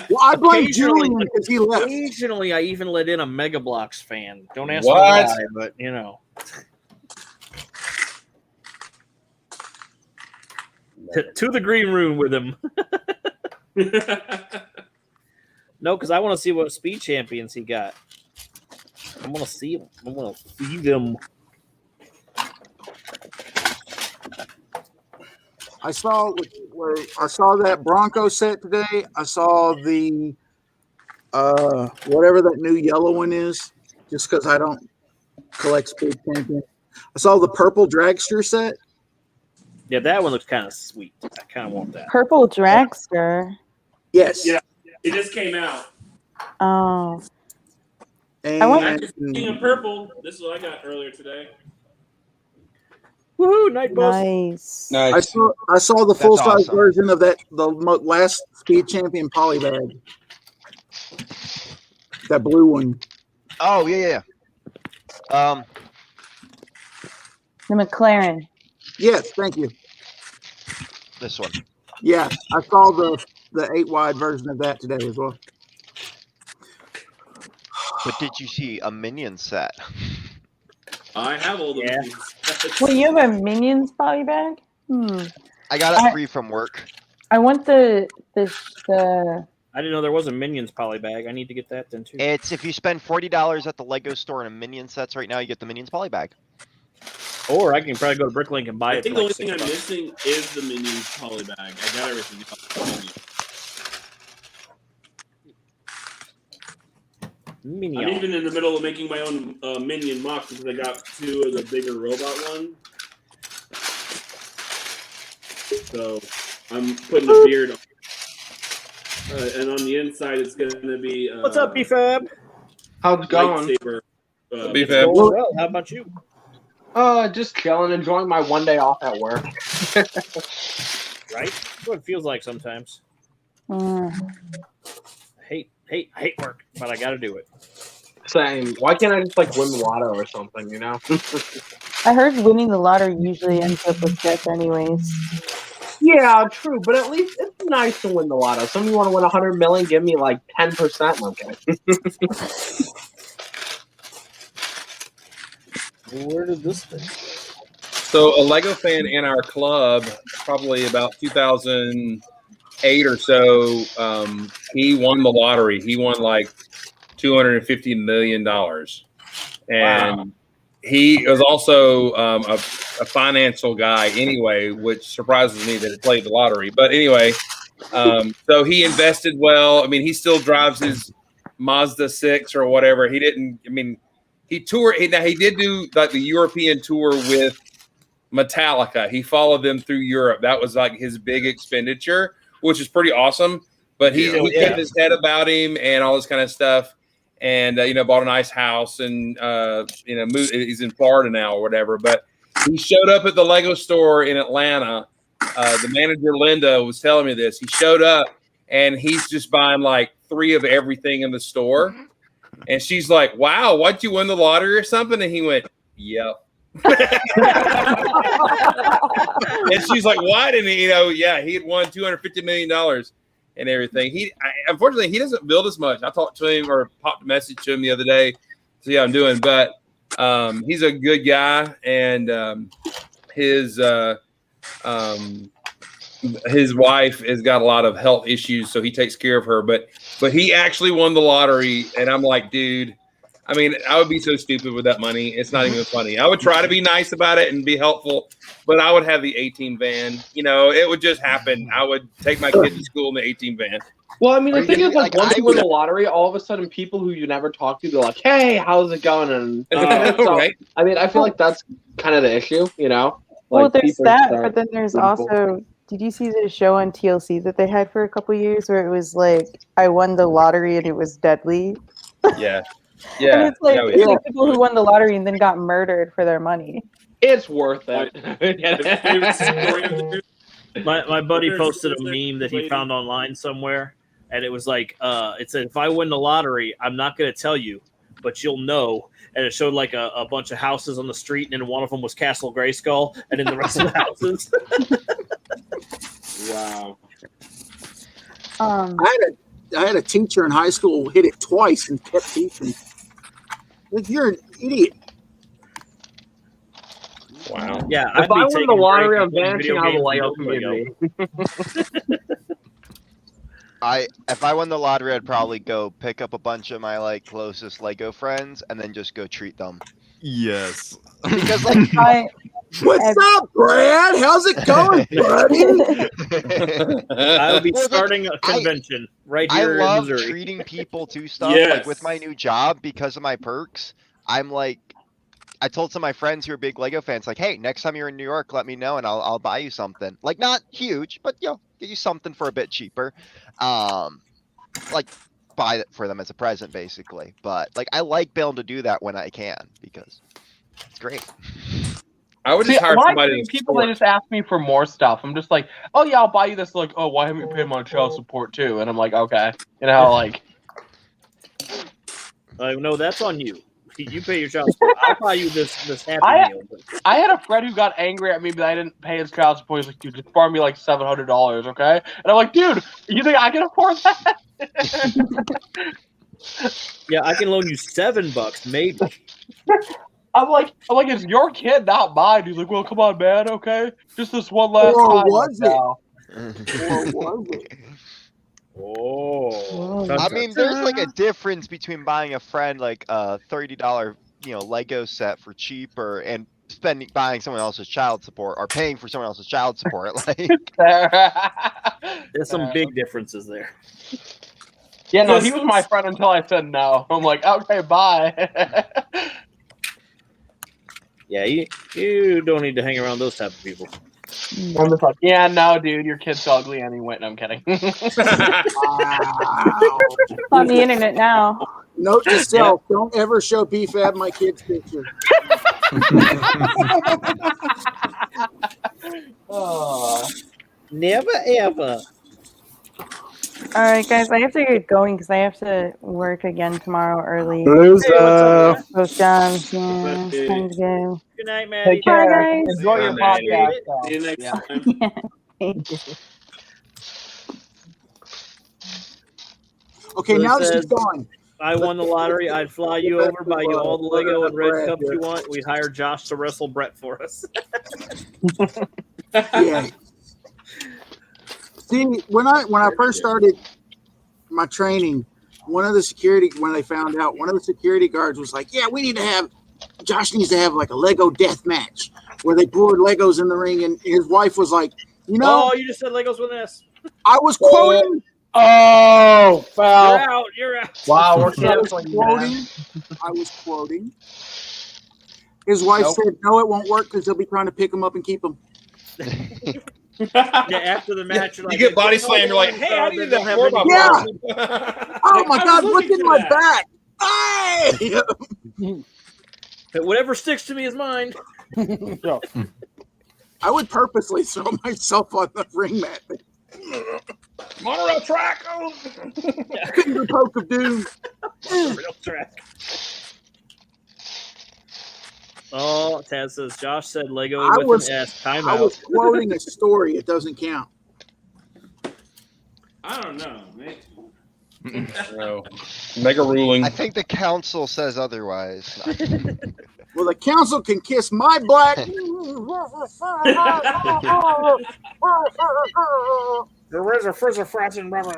Well, I blame Occasionally- Julian because he left. Occasionally, I even let in a Mega Bloks fan. Don't ask me What? why, but you know. To the green room with him. No, because I want to see what speed champions he got. I want to see them. I want to see them. I saw that Bronco set today. I saw the whatever that new yellow one is, just because I don't collect speed champion. I saw the purple dragster set. Yeah, that one looks kind of sweet. I kind of want that. Purple dragster. Yes. Yeah. It just came out. Oh, And I want- Speaking of purple, this is what I got earlier today. Woohoo, night boss. nice. nice. I saw the That's full size awesome. version of that last speed champion polybag. That blue one. Oh yeah. The McLaren. Yes, thank you. This one. Yeah, I saw the 8 wide version of that today as well. But did you see a minion set? I have all the Yeah. movies. Well, you have a Minions body bag? I got it free from work. I want the I didn't know there was a Minions poly bag. I need to get that then too. It's if you spend $40 at the Lego store in a minion sets right now, you get the minions poly bag. Or I can probably go to Bricklink and buy I it. think for the like only thing I'm $6. missing is the Minions poly bag. I got everything else. I'm Minion. even in the middle of making my own minion mock because I got 2 of the bigger robot one. So I'm putting the beard on. And on the inside, it's going to be. What's up, B-Fab? How's it going? Lightsaber. B-Fab. Going well. How about you? Just chilling, enjoying my one day off at work. Right? That's what it feels like sometimes. mm, I hate work, but I got to do it. Same. Why can't I just like win the lotto or something? You know? I heard winning the lottery usually ends up with death anyways. Yeah, true. But at least it's nice to win the lotto. Some of you want to win 100 million, give me like 10%. Okay. Where did this thing? So a Lego fan in our club, probably about 2008 or so, he won the lottery. He won like $250 million. And he was also a financial guy anyway, which surprises me that he played the lottery. But anyway, so he invested well. I mean, he still drives his Mazda 6 or whatever. He didn't, I mean, he toured. Now he did do like the European tour with Metallica. He followed them through Europe. That was like his big expenditure, which is pretty awesome. But he kept his head about him and all this kind of stuff. And bought a nice house and moved. He's in Florida now or whatever. But he showed up at the Lego store in Atlanta. The manager Linda was telling me this. He showed up and he's just buying like 3 of everything in the store. And she's like, "Wow, what, you win the lottery or something?" And he went, "Yep." And she's like, "What?" And he had won $250 million. and everything. Unfortunately, he doesn't build as much. I talked to him or popped a message to him the other day to see how I'm doing, but he's a good guy, and his wife has got a lot of health issues, so he takes care of her. But he actually won the lottery, and I'm like, dude. I mean, I would be so stupid with that money. It's not even funny. I would try to be nice about it and be helpful, but I would have the 18 van. It would just happen. I would take my kid to school in the 18 van. Well, I mean, the thing is, like, once you win the lottery, all of a sudden, people who you never talk to, they're like, "Hey, how's it going?" And so, Right. I mean, I feel like that's kind of the issue, Well, Like, there's people that, start but then there's being cool. also. Did you see the show on TLC that they had for a couple years where it was like, I won the lottery and it was deadly? Yeah. And Yeah. it's like, Yeah, it's like people who won the lottery and then got murdered for their money. It's worth it. My buddy posted a meme that he found online somewhere, and it was like, it said, if I win the lottery, I'm not going to tell you, but you'll know. And it showed like a bunch of houses on the street, and then one of them was Castle Grayskull, and then the rest of the houses. Wow. I had a teacher in high school who hit it twice and kept teaching. Like, you're an idiot. Wow. Yeah, If I win the lottery, I'm vanishing out of the Lego community. If I won the lottery, I'd probably go pick up a bunch of my like closest Lego friends and then just go treat them. Yes. Because like What's up, Brad? How's it going, buddy? I'll be starting a convention right here I love in Missouri. treating people to stuff. Yes. Like with my new job, because of my perks, I'm like, I told some of my friends who are big Lego fans, like, hey, next time you're in New York, let me know and I'll buy you something. Like not huge, but get you something for a bit cheaper. Like buy it for them as a present, basically. But like I like being able to do that when I can because it's great. I would just See, hire when I somebody. treat people, they just ask me for more stuff. I'm just like, oh yeah, I'll buy you this. Like, oh, why haven't you paid my child support too? And I'm like, okay, like. No, that's on you. You pay your child support. I'll buy you this Happy Meal. I had a friend who got angry at me that I didn't pay his child support. He's like, dude, just borrow me like $700, okay? And I'm like, dude, you think I can afford that? Yeah, I can loan you $7, maybe. I'm like, it's your kid, not mine. He's like, well, come on, man, okay? Just this one last Or time. was it? now. Or was it? Oh. I mean, there's like a difference between buying a friend like a $30, Lego set for cheaper and buying someone else's child support or paying for someone else's child support. Like, There's some big differences there. Yeah, no, he was my friend until I said no. I'm like, okay, bye. Yeah, you don't need to hang around those type of people. I'm just like, yeah, no, dude, your kid's ugly anyway. No, I'm kidding. Wow. On the internet now. Note to self: don't ever show BFAB my kid's picture. Never ever. All right, guys, I have to get going because I have to work again tomorrow early. Loser. Both jobs, yeah. It's time to go. Good night, Maddie. Take care. Bye, guys. Enjoy your Bye, podcast. See you next Yeah. time. Yeah, thank you. Okay, So it now that says- she's gone. I won the lottery. I'd fly you over, buy you all the Lego and red cups you want. We'd hire Josh to wrestle Brett for us. Yeah. See, when I first started my training, when they found out, one of the security guards was like, "Yeah, Josh needs to have like a Lego death match where they poured Legos in the ring," and his wife was like, Oh, you just said Legos with an S. I was quoting. Oh, well. You're out. Wow, we're I was canceling quoting. I was quoting. His wife said, "No, it won't work because they'll be trying to pick him up and keep him." Yeah, after the match, you're You like, get body slammed. You're like, hey, I need that for my Yeah. Oh my God! Look at my back. Hey! Whatever sticks to me is mine. I would purposely throw myself on the ring mat. Monorail track. Oh. Finger poke of doom. Real track. Oh, Taz says Josh said Lego I with was- an S. I was Timeout. quoting a story. It doesn't count. I don't know, mate. No. Make a ruling. I think the council says otherwise. Well, the council can kiss my black. There is a frizzer frazzing rabble.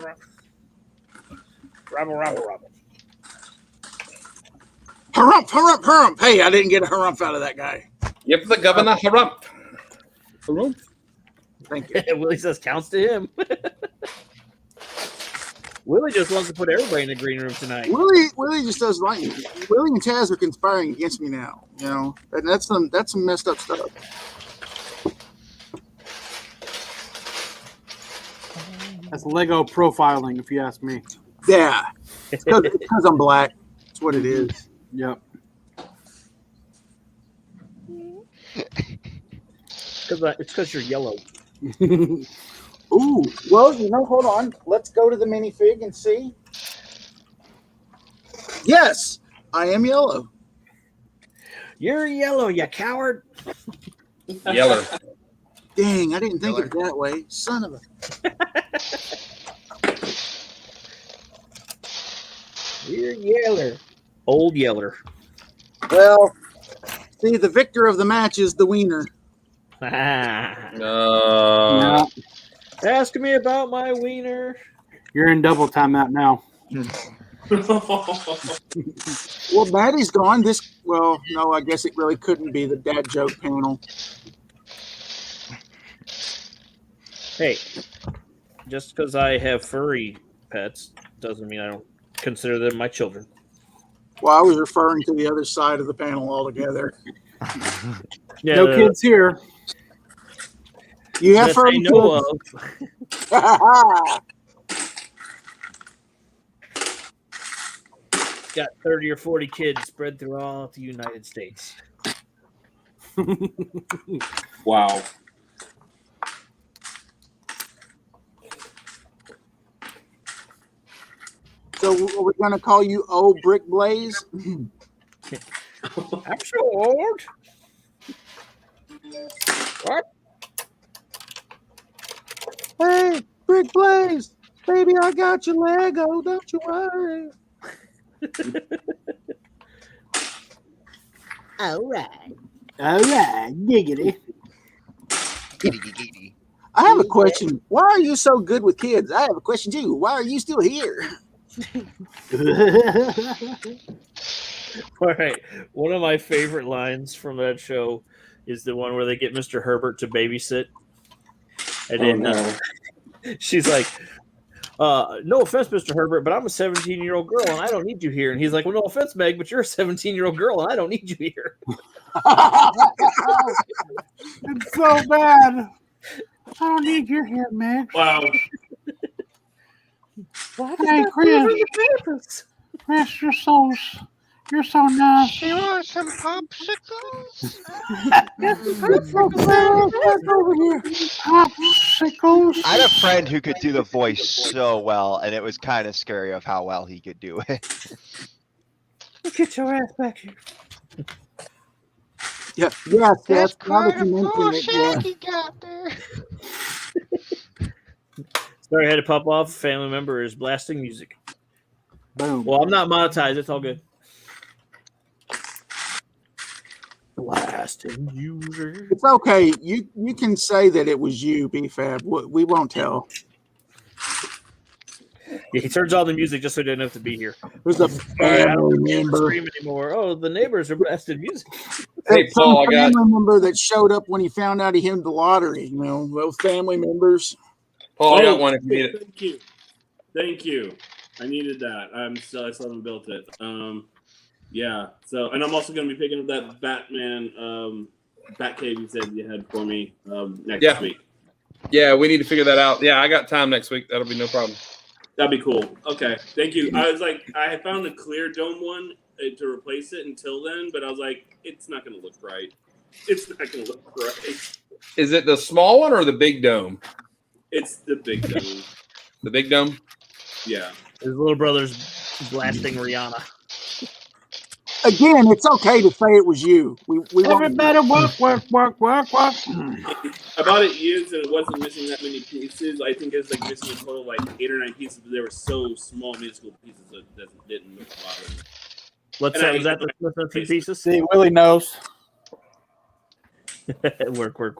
Harump, harump, harump. Hey, I didn't get a harump out of that guy. Yep, the governor. Harump. Harump. Thank you. Willie says counts to him. Willie just wants to put everybody in the green room tonight. Willie just doesn't like me. Willie and Taz are conspiring against me now. You know, and that's some messed up stuff. That's Lego profiling, if you ask me. Yeah, it's because I'm black. That's what it is. Yep. It's because you're yellow. Ooh, well, hold on. Let's go to the minifig and see. Yes, I am yellow. You're yellow, you coward. Yeller. Dang, I didn't think of it that way. Son of a. You're yeller. Old yeller. Well, see, the victor of the match is the wiener. Yeah. Ask me about my wiener. You're in double timeout now. Well, Maddie's gone. Well, no, I guess it really couldn't be the dad joke panel. Hey, just because I have furry pets doesn't mean I don't consider them my children. Well, I was referring to the other side of the panel altogether. Yeah, no kids here. You have that furry they know kids. of. Got 30 or 40 kids spread throughout the United States. Wow. So are we going to call you Old Brick Blaze? I'm so old. What? Hey, Brick Blaze, baby, I got your Lego. Don't you worry. All right. Giggity. I have a question. Why are you so good with kids? I have a question too. Why are you still here? All right. One of my favorite lines from that show is the one where they get Mr. Herbert to babysit. And then she's like, no offense, Mr. Herbert, but I'm a 17-year-old girl and I don't need you here. And he's like, well, no offense, Meg, but you're a 17-year-old girl and I don't need you here. It's so bad. I don't need your hair, Meg. Wow. Hey, Chris, you're so nice. You want some popsicles? Popsicles. I had a friend who could do the voice so well, and it was kind of scary of how well he could do it. Get your ass back here. Yeah, yes. That's Now that quite a you full mention it, yeah. shag he got there. Sorry, I had to pop off. A family member is blasting music. Boom. Well, I'm not monetized. It's all good. Blasting user. It's okay. You can say that it was you, BFAB. We won't tell. Yeah, he turns on the music just so he doesn't have to be here. There's a I don't family member. scream anymore. Oh, the neighbors are blasting music. Hey, Paul, I Some got family member that showed up when he found out he hit the lottery. You know, those family members. Paul. I got one if you need it. Thank you. I needed that. I still haven't built it. Yeah. So, and I'm also going to be picking up that Batman Batcave you said you had for me next week. Yeah, we need to figure that out. Yeah, I got time next week. That'll be no problem. That'd be cool. Okay, thank you. I was like, I had found a clear dome one to replace it until then, but I was like, it's not going to look right. It's not going to look right. Is it the small one or the big dome? It's the big dome. The big dome? Yeah. His little brother's blasting Rihanna. Again, it's okay to say it was you. We Everybody work. I bought it used and it wasn't missing that many pieces. I think it's like missing a total of like 8 or 9 pieces, but they were so small, minuscule pieces that it didn't bother me. What's that? Was that the missing pieces? See, Willie knows. work. What's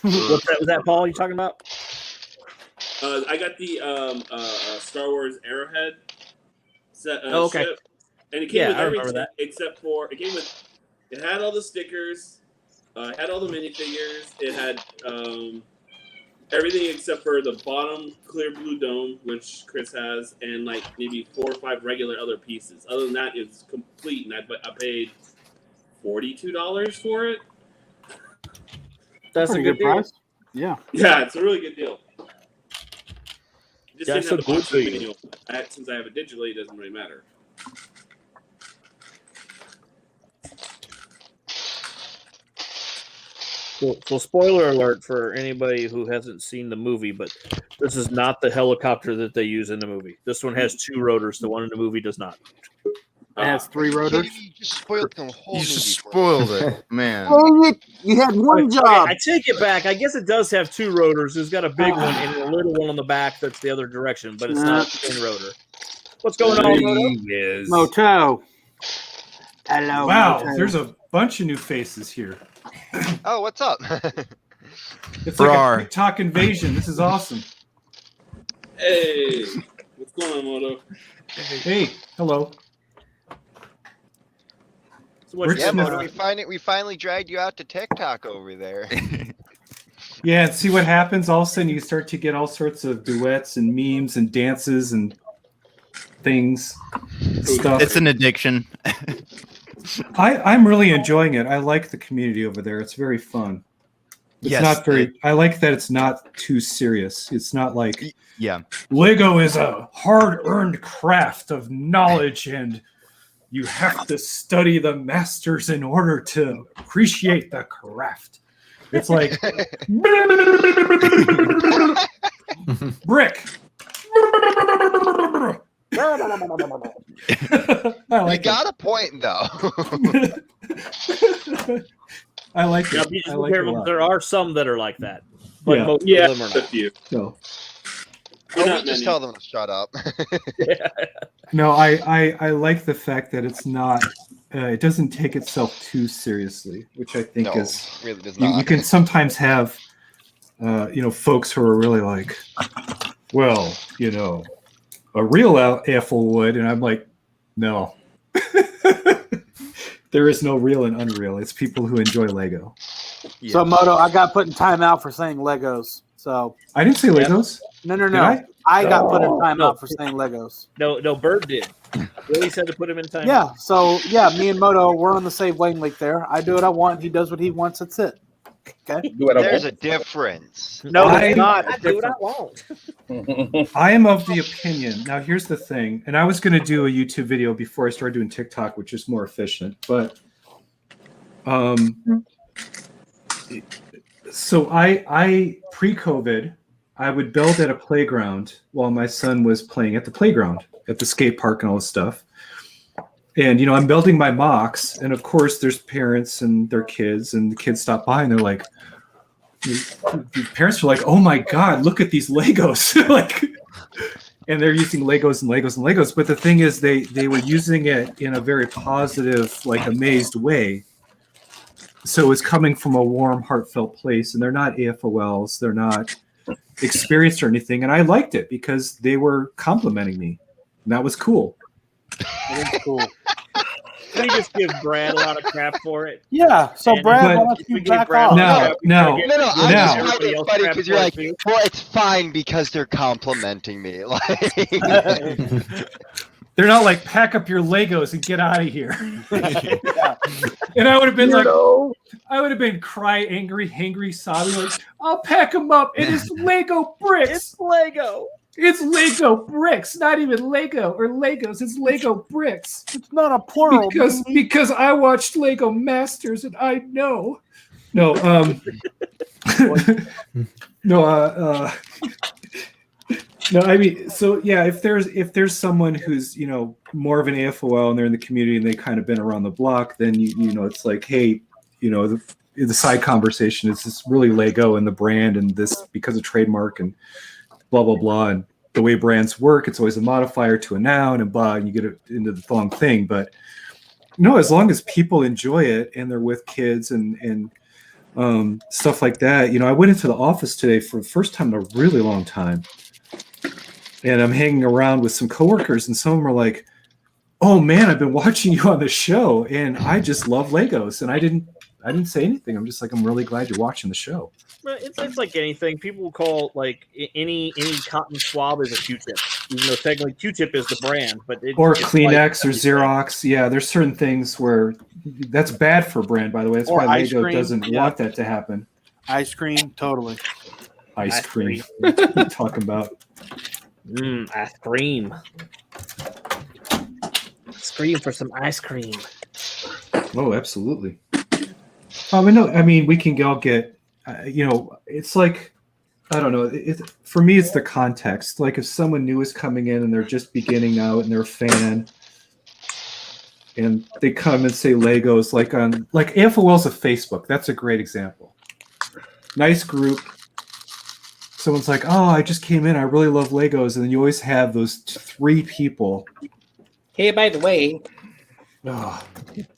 that? Was that Paul you talking about? I got the Star Wars Arrowhead set. Okay. Ship, and it came with I remember everything that. except for it had all the stickers, it had all the minifigures, it had everything except for the bottom clear blue dome, which Chris has, and like maybe 4 or 5 regular other pieces. Other than that, it's complete, and I paid $42 for it. That's a good deal. price. Yeah. Yeah, it's a really good deal. Just That's didn't have the a box good deal. manual. Since I have it digitally, it doesn't really matter. So spoiler alert for anybody who hasn't seen the movie, but this is not the helicopter that they use in the movie. This one has 2 rotors. The one in the movie does not. It has 3 rotors. You just spoiled the whole You movie. just for me. spoiled it, man. You had one Okay, job. I take it back. I guess it does have 2 rotors. It's got a big one and a little one on the back that's the other direction, but it's not the same rotor. What's going on, Moto? Moto. Hello. Wow, Moto. there's a bunch of new faces here. Oh, what's up? It's Rar. like a TikTok invasion. This is awesome. Hey, what's going on, Moto? Hey, hello. So We're Yeah, just- Moto, we finally dragged you out to TikTok over there. Yeah, and see what happens. All of a sudden, you start to get all sorts of duets and memes and dances and things, stuff. It's an addiction. I'm really enjoying it. I like the community over there. It's very fun. It's Yes, not very. I like that it's not too serious. It's not like Yeah. Lego is a hard-earned craft of knowledge, and you have to study the masters in order to appreciate the craft. It's like brick. I You like got a point, though. I like Now, it. be I like it a lot. there are some that are like that, but Yeah. most Yeah, of them are a not. few. So, Oh, Not we just many. tell them to shut up. no, I like the fact that it's not. It doesn't take itself too seriously, which I think No, is. really does You not. can sometimes have, folks who are really like, well, a real Ethel would, and I'm like, no. There is no real and unreal. It's people who enjoy Lego. So Moto, I got put in timeout for saying Legos. So I didn't say Legos. no. Did I? I got put in No. timeout for saying Legos. No, Bird did. Willie said to put him in time. Yeah. So yeah, me and Moto, we're on the same wavelength there. I do what I want. He does what he wants. That's it. Okay. Do what I There's want. a difference. No, I- it's not. I do what I want. I am of the opinion. Now, here's the thing, and I was going to do a YouTube video before I started doing TikTok, which is more efficient. But, so I pre-COVID, I would build at a playground while my son was playing at the playground, at the skate park and all this stuff. And, I'm building my mocks, and of course there's parents and their kids, and the kids stop by and they're like, the parents are like, oh my God, look at these Legos. Like, and they're using Legos and Legos and Legos. But the thing is, they were using it in a very positive, like amazed way. So it's coming from a warm, heartfelt place, and they're not AFOLs, they're not experienced or anything. And I liked it because they were complimenting me. And that was cool. That is cool. Can you just give Brad a lot of crap for it? Yeah. So And- Brad, But- why don't We you give back Brad off? a No, lot of crap. no. No, I Now- just find Everybody it else funny crap because you're for it like, too. well, it's fine because they're complimenting me. Like, They're not like, pack up your Legos and get out of here. Yeah. And I would have been like, Weirdo. I would have been angry, hangry, sobbing, like, I'll pack them up. It is Lego bricks. It's Lego. It's Lego bricks, not even Lego or Legos. It's Lego bricks. It's not a plural. Because I watched Lego Masters and I know. No, no. No, I mean, so yeah, if there's someone who's more of an AFOL and they're in the community and they kind of been around the block, then it's like, hey, the side conversation is this really Lego and the brand and this because of trademark and blah blah blah, and the way brands work, it's always a modifier to a noun and blah, and you get into the long thing. But no, as long as people enjoy it and they're with kids and stuff like that. I went into the office today for the first time in a really long time. And I'm hanging around with some coworkers, and some of them are like, "Oh man, I've been watching you on the show, and I just love Legos." And I didn't say anything. I'm just like, "I'm really glad you're watching the show." It's like anything. People will call like any cotton swab is a Q-tip, even though technically Q-tip is the brand. But or Kleenex or Xerox. Yeah, there's certain things where that's bad for brand. By the way, that's why Lego doesn't want that to happen. Ice cream, totally. Ice cream. What are you talking about? Ice cream. Scream for some ice cream. Oh, absolutely. I mean, we can all get, it's like, I don't know. For me, it's the context. Like if someone new is coming in and they're just beginning out and they're a fan, and they come and say Legos, like AFOL's of Facebook. That's a great example. Nice group. Someone's like, "Oh, I just came in. I really love Legos," and then you always have those 3 people. Hey, by the way,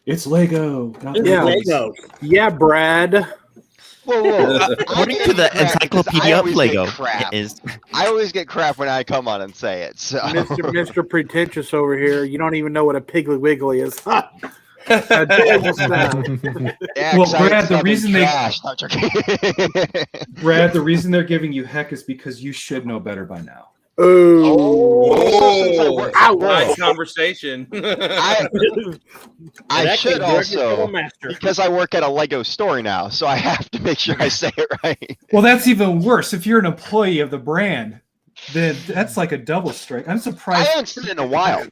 it's Lego. Yeah, Lego. Yeah, Brad. Whoa. According to the Encyclopedia of Lego, I always get crap when I come on and say it. So, Mr. Pretentious over here, you don't even know what a Piggly Wiggly is. Yeah, well, Brad, the reason they're giving you heck is because you should know better by now. Oh, nice conversation. I should also, because I work at a Lego store now, so I have to make sure I say it right. Well, that's even worse. If you're an employee of the brand, then that's like a double strike. I'm surprised. I haven't said it in a while.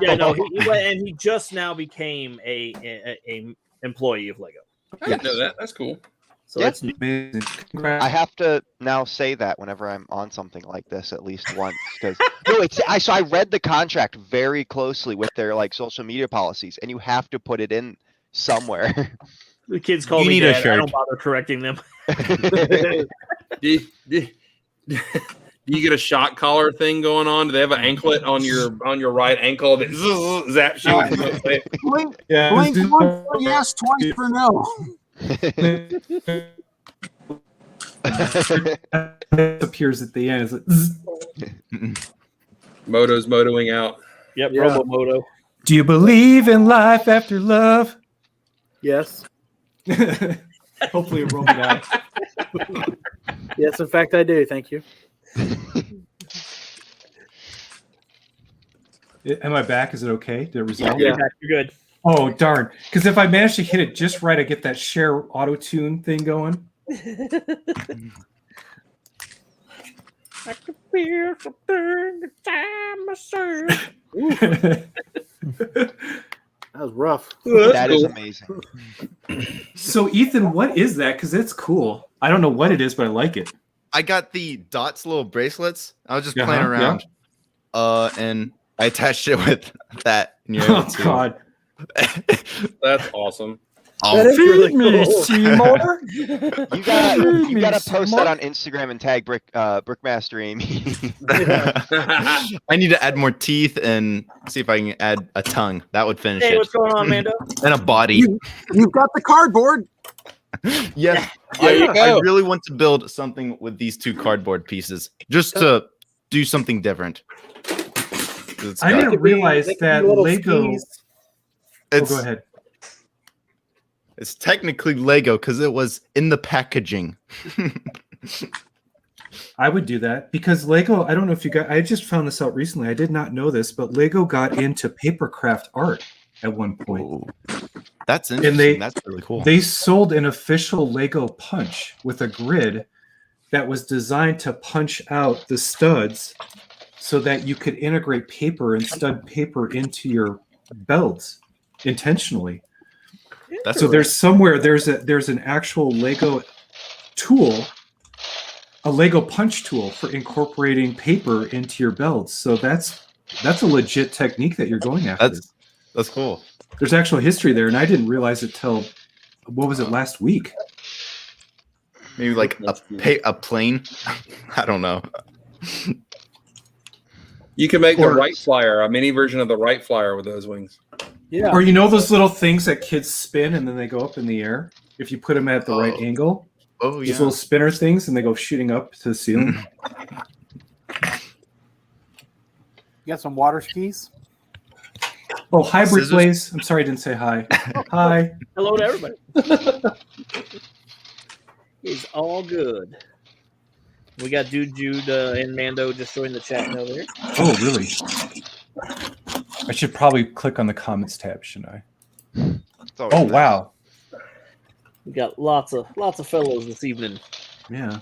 Yeah, no, he just now became a employee of Lego. I didn't know that. That's cool. So that's amazing. I have to now say that whenever I'm on something like this at least once, because so I read the contract very closely with their like social media policies, and you have to put it in somewhere. The kids call me Dad. I don't bother correcting them. Do you get a shock collar thing going on? Do they have an anklet on your right ankle that zaps you? Blink once for yes, twice for no. Appears at the end. It's like, Moto's motoing out. Yep, yeah. Robo Moto. Do you believe in life after love? Yes. Hopefully, it rolled out. Yes, in fact, I do. Thank you. Am I back? Is it okay? Did it resolve? Yeah, you're good. Oh, darn. Because if I manage to hit it just right, I get that share auto-tune thing going. I can feel something inside myself. That was rough. That is amazing. So, Ethan, what is that? Because it's cool. I don't know what it is, but I like it. I got the Dots little bracelets. I was just playing around. Yeah. And I attached it with that. Oh, God. That's awesome. That is really cool. Seymour? You gotta post that on Instagram and tag Brickmaster Amy. I need to add more teeth and see if I can add a tongue. That would finish it. Hey, what's going on, Mando? And a body. You've got the cardboard. Yes. There you go. I really want to build something with these 2 cardboard pieces just to do something different. I didn't realize that Lego. Go ahead. It's technically Lego because it was in the packaging. I would do that because Lego, I don't know if you got, I just found this out recently. I did not know this, but Lego got into papercraft art at one point. Ooh, that's interesting. And that's really cool. They sold an official Lego punch with a grid that was designed to punch out the studs so that you could integrate paper and stud paper into your belts intentionally. So there's an actual Lego tool a Lego punch tool for incorporating paper into your builds. So that's a legit technique that you're going after. That's cool. There's actual history there, and I didn't realize it till what was it last week? Maybe like a plane. I don't know. You can make a Wright Flyer, a mini version of the Wright Flyer with those wings. Yeah. Or those little things that kids spin and then they go up in the air. If you put them at the right angle. Oh, yeah. These little spinner things, and they go shooting up to the ceiling. You got some water skis? Oh, hi, Brick Blaze. I'm sorry I didn't say hi. Hi. Hello to everybody. It's all good. We got Dude Jude and Mando just joined the chat over there. Oh, really? I should probably click on the comments tab, shouldn't I? Oh, wow. We got lots of fellows this evening. Yeah.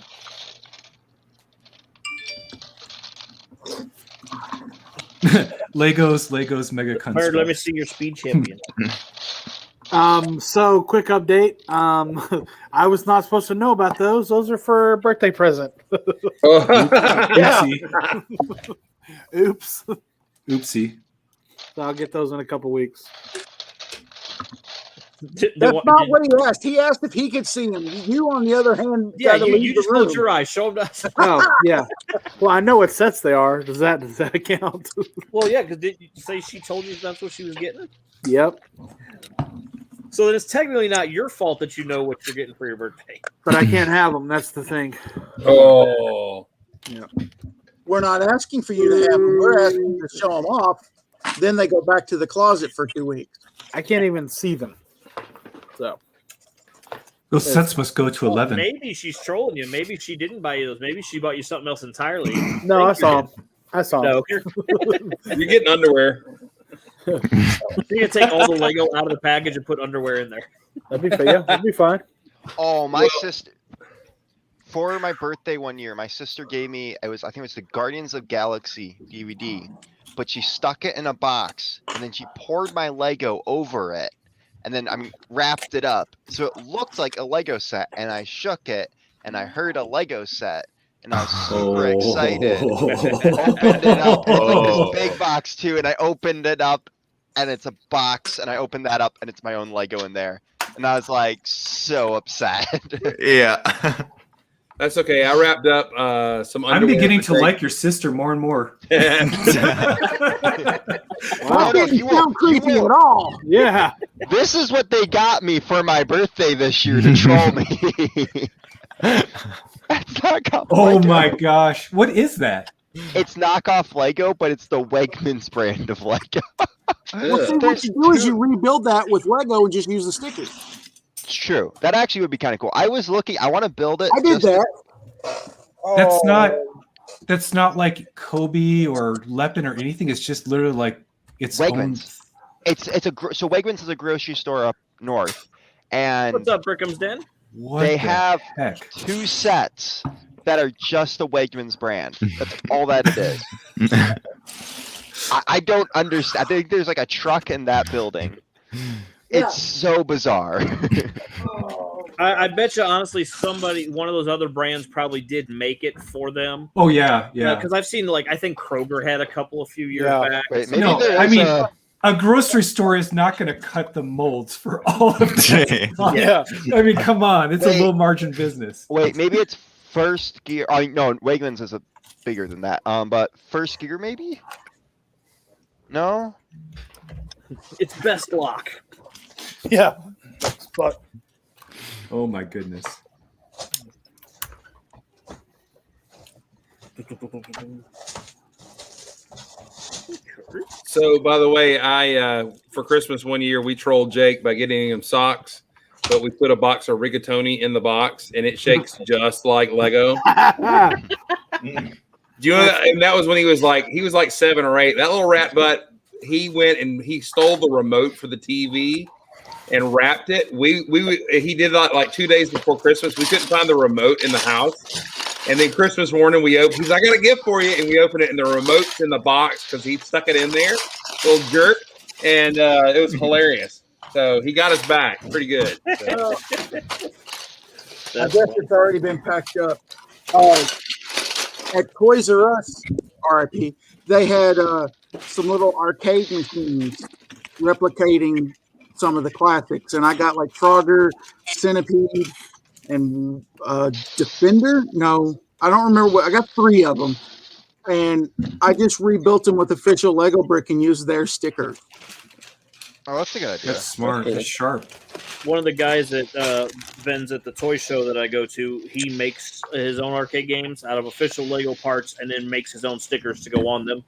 Legos Mega Construct. Bird, let me see your speed champion. So quick update. I was not supposed to know about those. Those are for a birthday present. Oopsie. Oops. Oopsie. So I'll get those in a couple weeks. That's not what he asked. He asked if he could see them. You, on the other hand, Yeah, gotta you leave just the room. close your eyes. Show them to us. Oh, yeah. Well, I know what sets they are. Does that count? Well, yeah, because did you say she told you that's what she was getting? Yep. So then it's technically not your fault that you know what you're getting for your birthday. But I can't have them. That's the thing. Oh. Yeah. We're not asking for you to have them. We're asking you to show them off. Then they go back to the closet for 2 weeks. I can't even see them. So those sets must go to 11. Maybe she's trolling you. Maybe she didn't buy you those. Maybe she bought you something else entirely. No, I saw them. I saw them. No, You're getting underwear. you're gonna take all the Lego out of the package and put underwear in there. That'd be yeah, that'd be fine. Oh, my sister. For my birthday one year, my sister gave me I think it was the Guardians of Galaxy DVD, but she stuck it in a box and then she poured my Lego over it and then wrapped it up. So it looked like a Lego set, and I shook it and I heard a Lego set. And I was super excited. Opened it up. It's like this big box too, and I opened it up and it's a box, and I opened that up and it's my own Lego in there. And I was like so upset. Yeah. That's okay. I wrapped up some underwear. I'm beginning to like your sister more and more. Wow. You sound creepy at all. Yeah. This is what they got me for my birthday this year to troll me. That's knockoff Oh Lego. my gosh. What is that? It's knockoff Lego, but it's the Wegmans brand of Lego. Well, see, what you do is you rebuild that with Lego and just use the stickers. It's true. That actually would be kind of cool. I was looking. I want to build it. I did that. That's not like Kobe or Lepin or anything. It's just literally like its Wegmans. So Wegmans is a grocery store up north, and What's up, Brickham's Den? they have heck? 2 sets that are just the Wegmans brand. That's all that it is. I don't understand. I think there's like a truck in that building. It's so bizarre. I bet you, honestly, one of those other brands probably did make it for them. Oh yeah, yeah. Because I've seen, I think Kroger had a couple a few years back. Wait, maybe No, there I is mean, a- a grocery store is not going to cut the molds for all of it. Yeah. I mean, come on. It's Wait. a low margin business. Wait, maybe it's First Gear. Oh no, Wegmans is bigger than that. But First Gear maybe? No. It's Best Lock. Yeah. But Oh my goodness. So, by the way, I for Christmas one year we trolled Jake by getting him socks, but we put a box of rigatoni in the box, and it shakes just like Lego. Do you know that? And that was when he was like 7 or 8. That little rat butt. He went and he stole the remote for the TV and wrapped it. He did that like 2 days before Christmas. We couldn't find the remote in the house. And then Christmas morning, he's like, I got a gift for you. And we open it, and the remote's in the box because he stuck it in there. Little jerk. And it was hilarious. So he got us back pretty good. So. I guess it's already been packed up. At Toys R Us, RIP, they had some little arcade machines replicating some of the classics, and I got like Frogger, Centipede, and Defender. No, I don't remember what. I got 3 of them, and I just rebuilt them with official Lego brick and used their stickers. Oh, that's a good idea. That's smart. That's sharp. One of the guys that vends at the toy show that I go to, he makes his own arcade games out of official Lego parts and then makes his own stickers to go on them.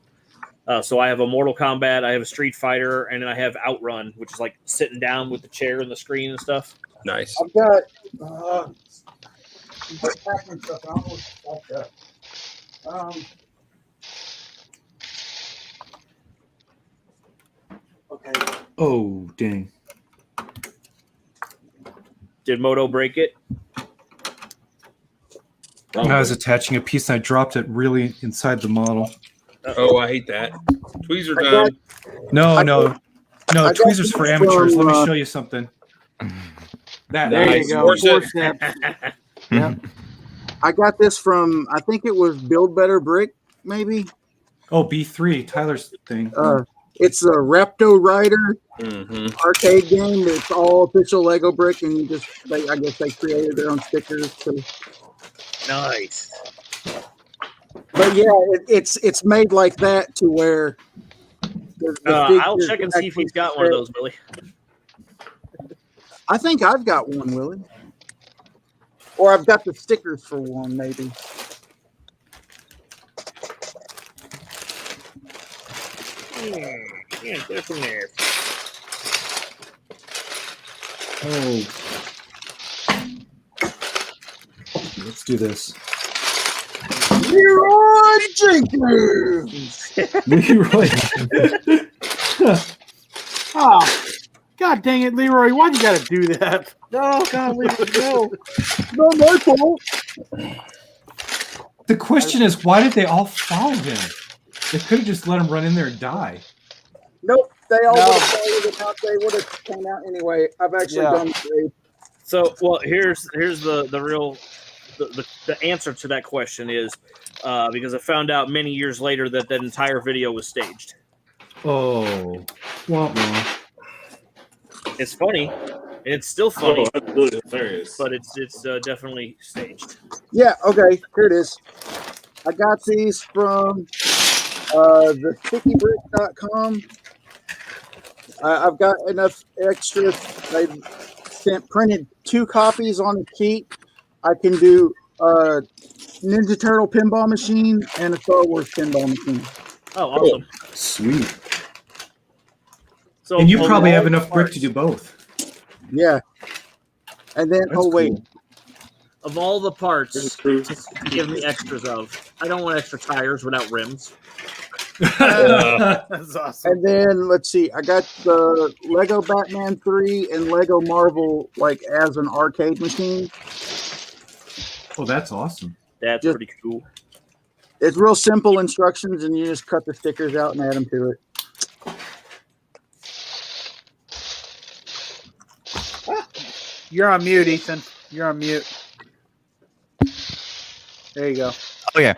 So I have a Mortal Kombat, I have a Street Fighter, and then I have Outrun, which is like sitting down with the chair and the screen and stuff. Nice. I've got packing stuff. I don't know what's like that. Okay. Oh, dang. Did Moto break it? I was attaching a piece and I dropped it really inside the model. Oh, I hate that. Tweezer time. No, tweezers for amateurs. Let me show you something. There you go. 4 steps. Yeah. I got this from, I think it was Build Better Brick, maybe. Oh, B3, Tyler's thing. It's a Repto Rider arcade game. It's all official Lego brick, and I guess they created their own stickers. So. Nice. But yeah, it's made like that to where. I'll check and see if he's got one of those, Billy. I think I've got one, Willie. Or I've got the stickers for one, maybe. Yeah, get from there. Oh. Let's do this. Leroy Jenkins! Leroy. Oh, God dang it, Leroy. Why'd you got to do that? No, God, no. No, my fault. The question is, why did they all follow him? They could have just let him run in there and die. Nope, they all would have followed him out. They would have come out anyway. I've actually done the So, well, here's the real the answer to that question is because I found out many years later that entire video was staged. Oh, wah. It's funny. It's still funny. Oh, that's really hilarious. But it's definitely staged. Yeah, okay, here it is. I got these from the stickybrick.com. I've got enough extras. They printed 2 copies on a sheet. I can do a Ninja Turtle pinball machine and a Star Wars pinball machine. Oh, awesome. Sweet. So, and you probably have enough brick to do both. Yeah. And then, That's wait. Of all the parts to give me extras of, I don't want extra tires without rims. That's awesome. And then, let's see, I got the Lego Batman 3 and Lego Marvel, like, as an arcade machine. Oh, that's awesome. That's pretty cool. It's real simple instructions, and you just cut the stickers out and add them to it. You're on mute, Ethan. You're on mute. There you go. Oh yeah.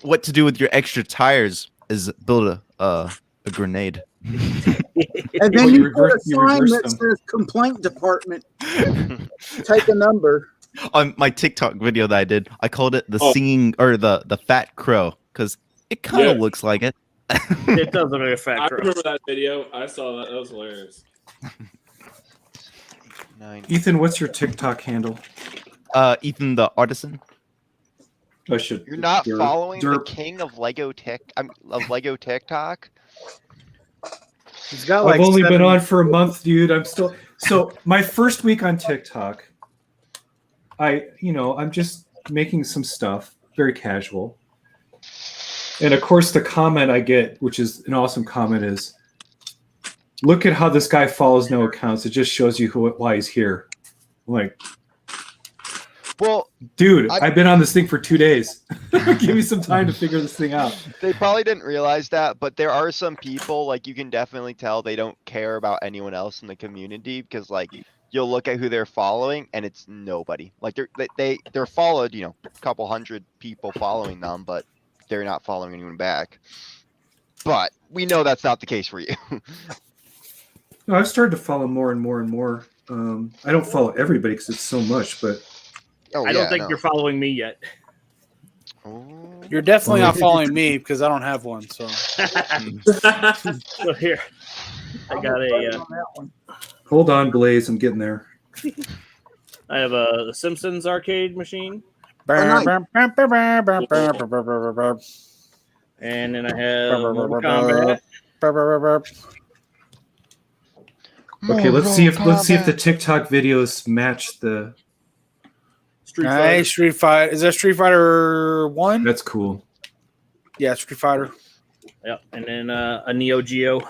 What to do with your extra tires is build a grenade. And then you put a sign that says complaint department. Take a number. On my TikTok video that I did, I called it the singing or the fat crow because it kind of looks like it. It does look like a fat crow. I remember that video. I saw that. That was hilarious. Ethan, what's your TikTok handle? Ethan the Artisan. I should. You're not following the king of Lego TikTok. He's got like I've only been on for a month, dude. I'm still my first week on TikTok. I'm just making some stuff, very casual. And of course, the comment I get, which is an awesome comment, is, "Look at how this guy follows no accounts. It just shows you why he's here." I'm like, well, dude, I've been on this thing for 2 days. Give me some time to figure this thing out. They probably didn't realize that, but there are some people, like, you can definitely tell they don't care about anyone else in the community because, like, you'll look at who they're following, and it's nobody. Like they're followed, a couple hundred people following them, but they're not following anyone back. But we know that's not the case for you. No, I've started to follow more and more and more. I don't follow everybody because it's so much, but I don't think you're following me yet. You're definitely not following me because I don't have one. So, So here, I got a. Hold on, Blaze. I'm getting there. I have the Simpsons arcade machine. nice. And then I have Mortal Kombat. Okay, let's see if the TikTok videos match the Street Fighter. Is that Street Fighter 1? That's cool. Yeah, Street Fighter. Yep, and then a Neo Geo.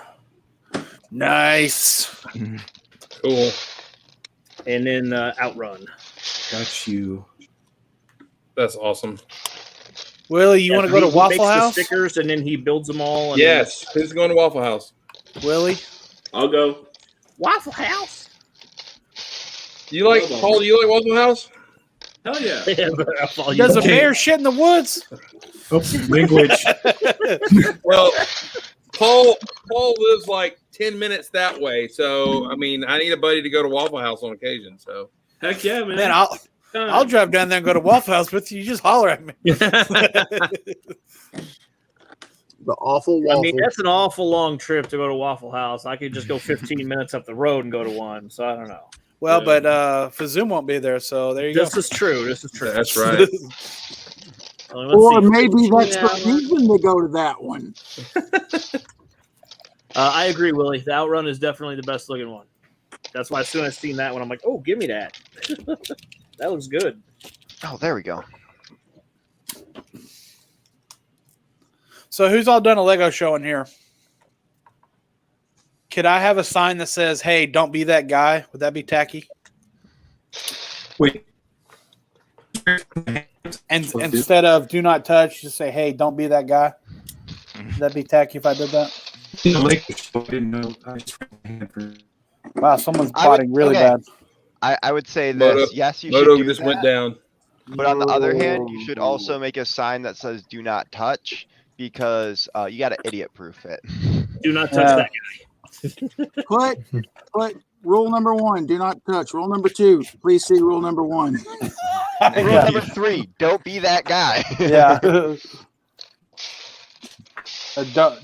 Nice. Cool. And then Outrun. Got you. That's awesome. Willie, you want to go to He Waffle makes the House? stickers and then he builds them all. And Yes. Who's going to Waffle House? Willie? I'll go. Waffle House. You like Paul? Do you like Waffle House? Hell yeah. Does a bear shit in the woods? Oops, language. Well, Paul lives like 10 minutes that way, so I mean, I need a buddy to go to Waffle House on occasion. So heck yeah, man. Man, I'll drive down there and go to Waffle House with you. You just holler at me. The awful waffle. I mean, that's an awful long trip to go to Waffle House. I could just go 15 minutes up the road and go to one. So I don't know. Well, but Fazoom won't be there, so there you go. This is true. That's right. Or maybe that's the reason to go to that one. I agree, Willie. The Outrun is definitely the best looking one. That's why as soon as I seen that one, I'm like, oh, give me that. That looks good. Oh, there we go. So who's all done a Lego show in here? Could I have a sign that says, hey, don't be that guy? Would that be tacky? Wait. And instead of do not touch, just say, hey, don't be that guy. Would that be tacky if I did that? I didn't know. Wow, someone's plotting really bad. I would say this. Yes, you Moto should do just that. went down. But on the other hand, you should also make a sign that says do not touch because you got to idiot proof it. Do not touch that guy. Put rule number 1, do not touch. Rule number 2, please see rule number 1. Rule number 3, don't be that guy. Yeah.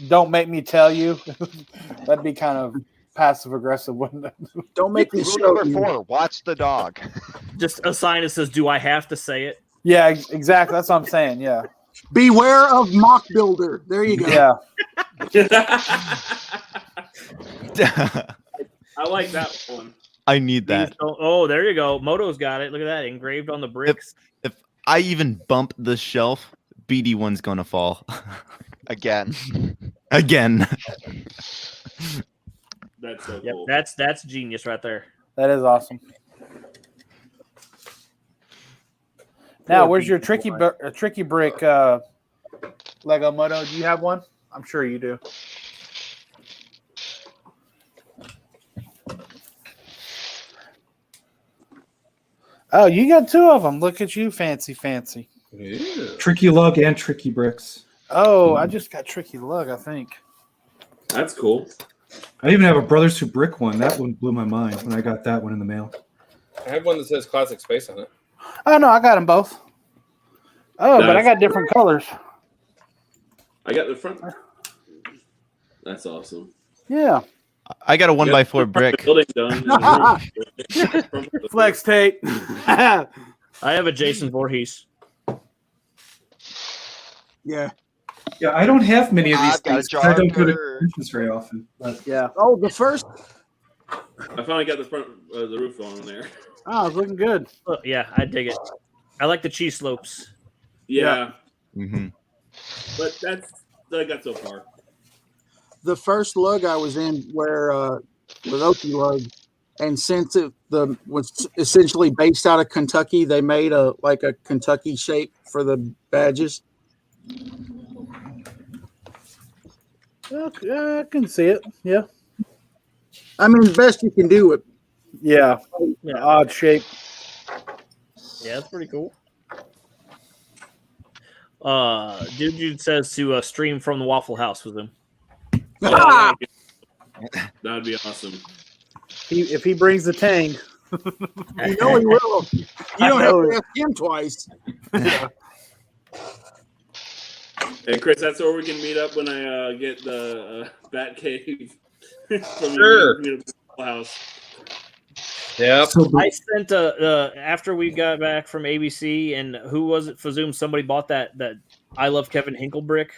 Don't make me tell you. That'd be kind of passive aggressive, wouldn't it? Don't make me Rule show number you. 4, watch the dog. Just a sign that says, do I have to say it? Yeah, exactly. That's what I'm saying. Yeah. Beware of mock builder. There you go. Yeah. I like that one. I need that. Oh, there you go. Moto's got it. Look at that. Engraved on the bricks. If I even bump the shelf, BD1's going to fall. Again. Again. That's so Yep, cool. that's genius right there. That is awesome. Now, where's your tricky brick Lego Moto? Do you have one? I'm sure you do. Oh, you got 2 of them. Look at you, fancy. Yeah. Tricky lug and tricky bricks. Oh, I just got tricky lug, I think. That's cool. I even have a Brothers Who Brick one. That one blew my mind when I got that one in the mail. I have one that says Classic Space on it. Oh, no, I got them both. Oh, but I got different colors. I got the front. That's awesome. Yeah. I got a 1x4 brick. Building done. Flex tape. I have a Jason Voorhees. Yeah. Yeah, I don't have many of these I've got a things. 'Cause I don't go to jar. conventions very often. But Yeah. Oh, the first. I finally got the front, the roof on there. Oh, it's looking good. Oh, yeah, I dig it. I like the cheese slopes. Yeah, Mm-hmm. but that's what I got so far. The first lug I was in where was Oki lug, and since it was essentially based out of Kentucky, they made a Kentucky shape for the badges. Okay, I can see it. Yeah. I mean, the best you can do with Yeah, odd shape. Yeah, that's pretty cool. Dude says to stream from the Waffle House with him. Yeah, that'd be awesome. If he brings the tang, You know he will. You don't have to ask him twice. Hey, Chris, that's where we can meet up when I get the Bat Cave from Sure. your house. Yep. I sent after we got back from ABC, and who was it? For Zoom, somebody bought that I Love Kevin Hinkle brick.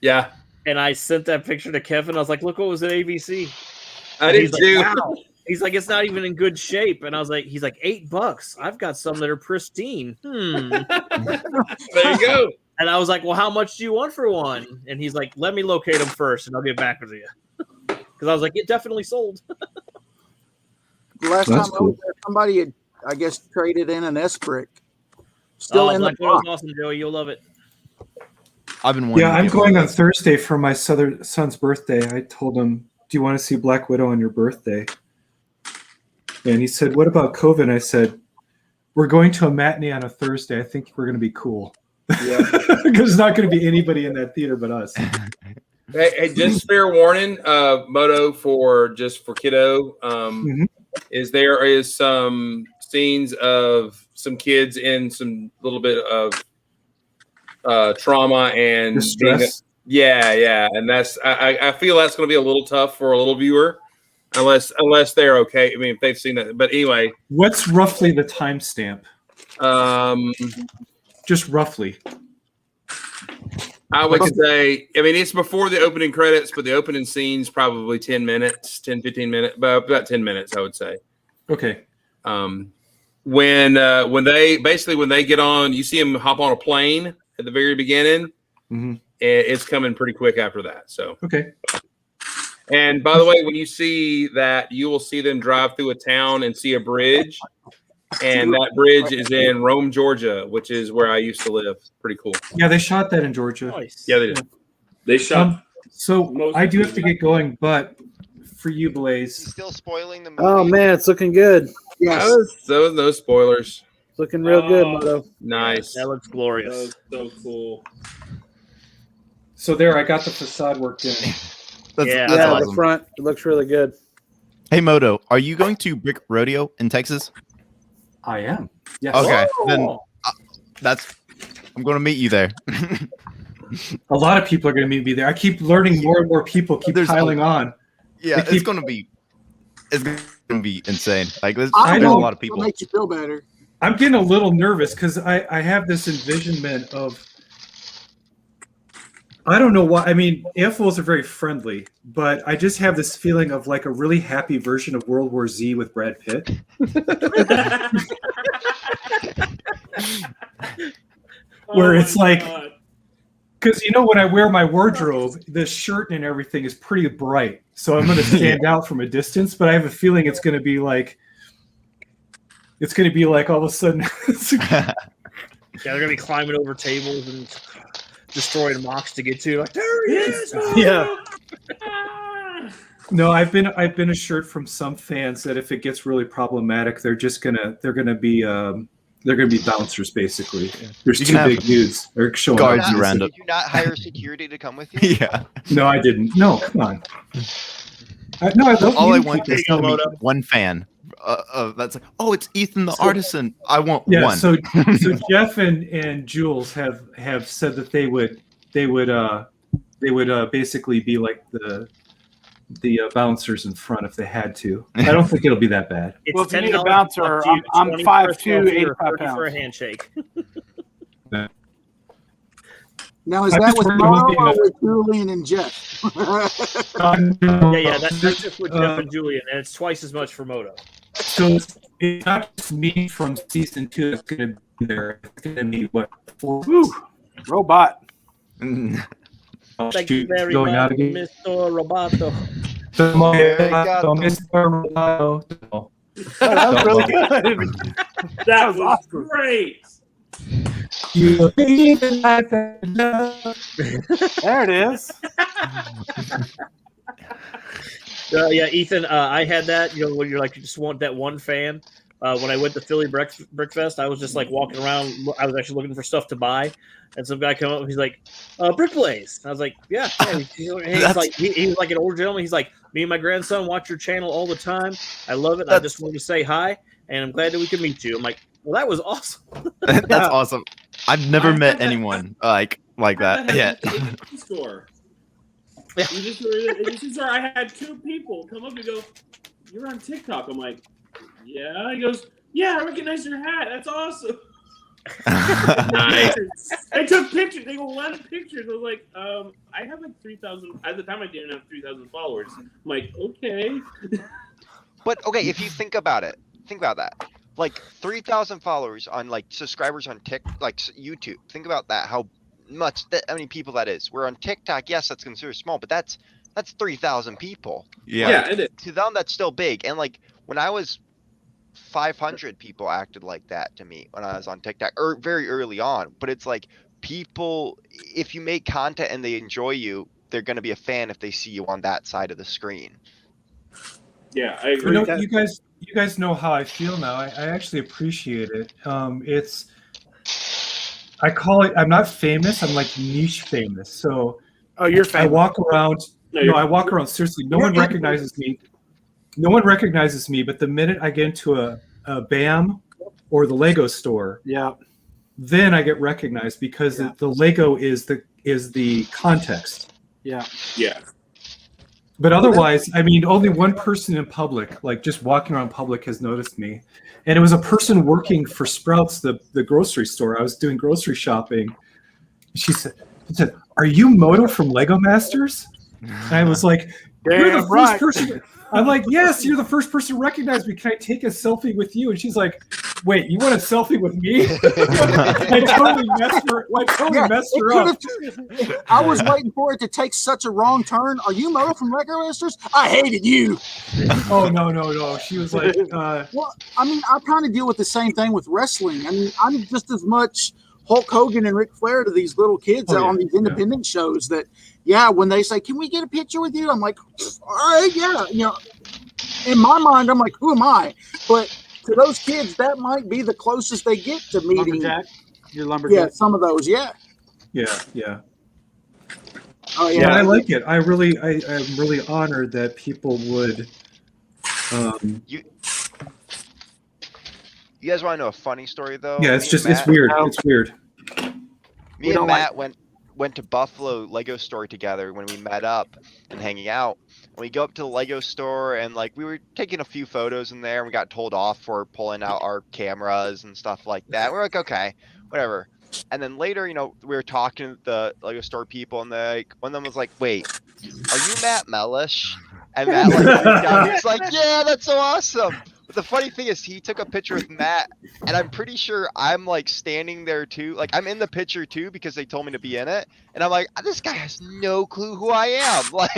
Yeah. And I sent that picture to Kevin. I was like, "Look what was at ABC." I And did he's like, too. "Wow." He's like, "It's not even in good shape." And I was like, "He's like $8. I've got some that are pristine." There you go. And I was like, "Well, how much do you want for one?" And he's like, "Let me locate them first, and I'll get back with you." Because I was like, "It definitely sold." The last That's time I cool. was there, somebody had, I guess, traded in an S brick. Still in the Black Widow's box. awesome, Joey. You'll love it. I've been wanting. Yeah, to I'm get going one on of those. Thursday for my son's birthday. I told him, "Do you want to see Black Widow on your birthday?" And he said, "What about COVID?" And I said, "We're going to a matinee on a Thursday. I think we're going to be cool." Yeah. Because there's not going to be anybody in that theater but us. Hey, just fair warning, Moto for kiddo. Mhm. Is there is some scenes of some kids in some little bit of trauma and Distress. yeah, and that's I feel that's going to be a little tough for a little viewer, unless they're okay. I mean, if they've seen that, but anyway, What's roughly the timestamp? Just roughly. I would say, I mean, it's before the opening credits, but the opening scene's probably 10 minutes, 10, 15 minutes, but about 10 minutes, I would say. Okay. When they get on, you see them hop on a plane at the very beginning, Mhm. it's coming pretty quick after that. So, Okay. and by the way, when you see that, you will see them drive through a town and see a bridge. And that bridge is in Rome, Georgia, which is where I used to live. Pretty cool. Yeah, they shot that in Georgia. Nice. Yeah, they did. They shot. So I do have to get going, but for you, Blaze, Still spoiling the movie. oh man, it's looking good. Yes. Those no spoilers. It's looking real good, Oh. Moto. Nice. That looks That glorious. was so cool. so there, I got the facade worked in. That's, Yeah. that's Yeah, awesome. the front. It looks really good. Hey Moto, are you going to Brick Rodeo in Texas? I am. Yes. Okay, Oh. then I'm going to meet you there. A lot of people are going to meet me there. I keep learning more and more people keep There's piling on. Yeah, They it's keep- going to be insane. Like there's I a know. lot of It'll people. make you feel better. I'm getting a little nervous because I have this envisionment of, I don't know why. I mean, AFOs are very friendly, but I just have this feeling of like a really happy version of World War Z with Brad Pitt. Where it's like, because you know when I wear my wardrobe, the shirt and everything is pretty bright, so I'm going to stand out from a distance. But I have a feeling it's going to be like all of a sudden. Yeah, they're gonna be climbing over tables and destroying mocks to get to. Like, there he is. Yeah. No, I've been assured from some fans that if it gets really problematic, they're gonna be bouncers basically. There's You two can have big dudes. They're showing guards up. around Did it. you not hire security to come with you? Yeah. No, I didn't. No, come on. No, I love All I meeting want people. is to meet one fan. That's like, oh, it's Ethan the artisan. I want Yeah, one. so Jeff and Jules have said that they would basically be like the bouncers in front if they had to. I don't think it'll be that bad. It's Well, if you need a $10 bouncer, up to you, I'm 20 for a 5'2", selfie, or 85 30 for a pounds. handshake. Now, is I'm that just with worried Mom about or being with Julian and Jeff? Yeah, that's just with Jeff and Julian, and it's twice as much for Moto. So it's not just me from season 2 that's going to be there. It's going to be what 4 Woo. Robot. Oh, Thank you shoot, very going much, out again. Mr. Roboto. Mr. Roboto. Oh, that was really good. That was was awesome. great. You believe in life and love. There it is. Yeah, Ethan, I had that. You know, when you're like, you just want that one fan. When I went to Philly Brickfest, I was just like walking around. I was actually looking for stuff to buy, and some guy came up. He's like, "Brick Blaze." I was like, "Yeah." He's like, he's like an older gentleman. He's like, "Me and my grandson watch your channel all the time. I love it. I just wanted to say hi, and I'm glad that we could meet you." I'm like, "Well, that was awesome." That's awesome. I've never met anyone like that yet. Store. Yeah. Store. I had 2 people come up and go, "You're on TikTok." I'm like, "Yeah." He goes, "Yeah, I recognize your hat. That's awesome." Nice. I took pictures. They wanted pictures. I was like, I have like 3,000. At the time, I didn't have 3,000 followers. I'm like, okay. But okay, if you think about it, think about that. Like 3,000 followers on like subscribers on YouTube. Think about that. How many people that is. We're on TikTok. Yes, that's considered small, but that's 3,000 people. Yeah. It is. To them, that's still big. And like when I was 500 people acted like that to me when I was on TikTok, or very early on. But it's like people, if you make content and they enjoy you, they're going to be a fan if they see you on that side of the screen. Yeah, I agree. You know, you guys know how I feel now. I actually appreciate it. I call it. I'm not famous. I'm like niche famous. So you're famous. I walk around. I walk around. Seriously, no one recognizes me. No one recognizes me. But the minute I get into a BAM or the Lego store, then I get recognized because the Lego is the context. Yeah. But otherwise, I mean, only one person in public, like just walking around public, has noticed me. And it was a person working for Sprouts, the grocery store. I was doing grocery shopping. She said, "Are you Moto from Lego Masters?" And I was like, "You're the first person." I'm like, "Yes, you're the first person to recognize me. Can I take a selfie with you?" And she's like, "Wait, you want a selfie with me?" I totally messed her up. I was waiting for it to take such a wrong turn. "Are you Mo from Lego Masters? I hated you." Oh, no. She was like, Well, I mean, I kind of deal with the same thing with wrestling. I mean, I'm just as much Hulk Hogan and Ric Flair to these little kids on these independent shows that, when they say, "Can we get a picture with you?" I'm like, "All right, yeah." You know, in my mind, I'm like, "Who am I?" But to those kids, that might be the closest they get to meeting. Lumberjack? You're Lumberjack? Yeah, some of those, Yeah. Oh, yeah, I like it. I'm really honored that people would. You guys want to know a funny story though? Yeah, it's weird. It's weird. Me and Matt went to Buffalo Lego store together when we met up and hanging out. And we go up to the Lego store and like we were taking a few photos in there and we got told off for pulling out our cameras and stuff like that. We're like, okay, whatever. And then later, we were talking to the Lego store people and one of them was like, "Wait, are you Matt Mellish?" And Matt he's like, "Yeah, that's so awesome." But the funny thing is he took a picture with Matt and I'm pretty sure I'm like standing there too. Like I'm in the picture too because they told me to be in it. And I'm like, this guy has no clue who I am. Like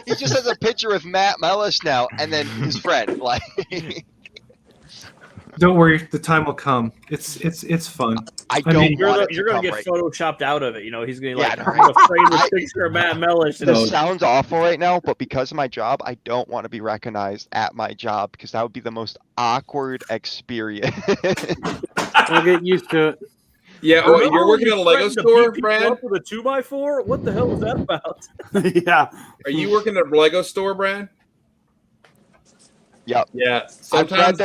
he just has a picture with Matt Mellish now and then his friend. Like Don't worry, the time will come. It's fun. You're gonna get photoshopped out of it. He's gonna I'm gonna frame this picture of Matt Mellish. This sounds awful right now, but because of my job, I don't want to be recognized at my job because that would be the most awkward experience. I'll get used to it. Yeah, you're working at a Lego store, Brad? Up with a 2x4? What the hell is that about? Yeah. Are you working at a Lego store, Brad? Yep. Yeah. Sometimes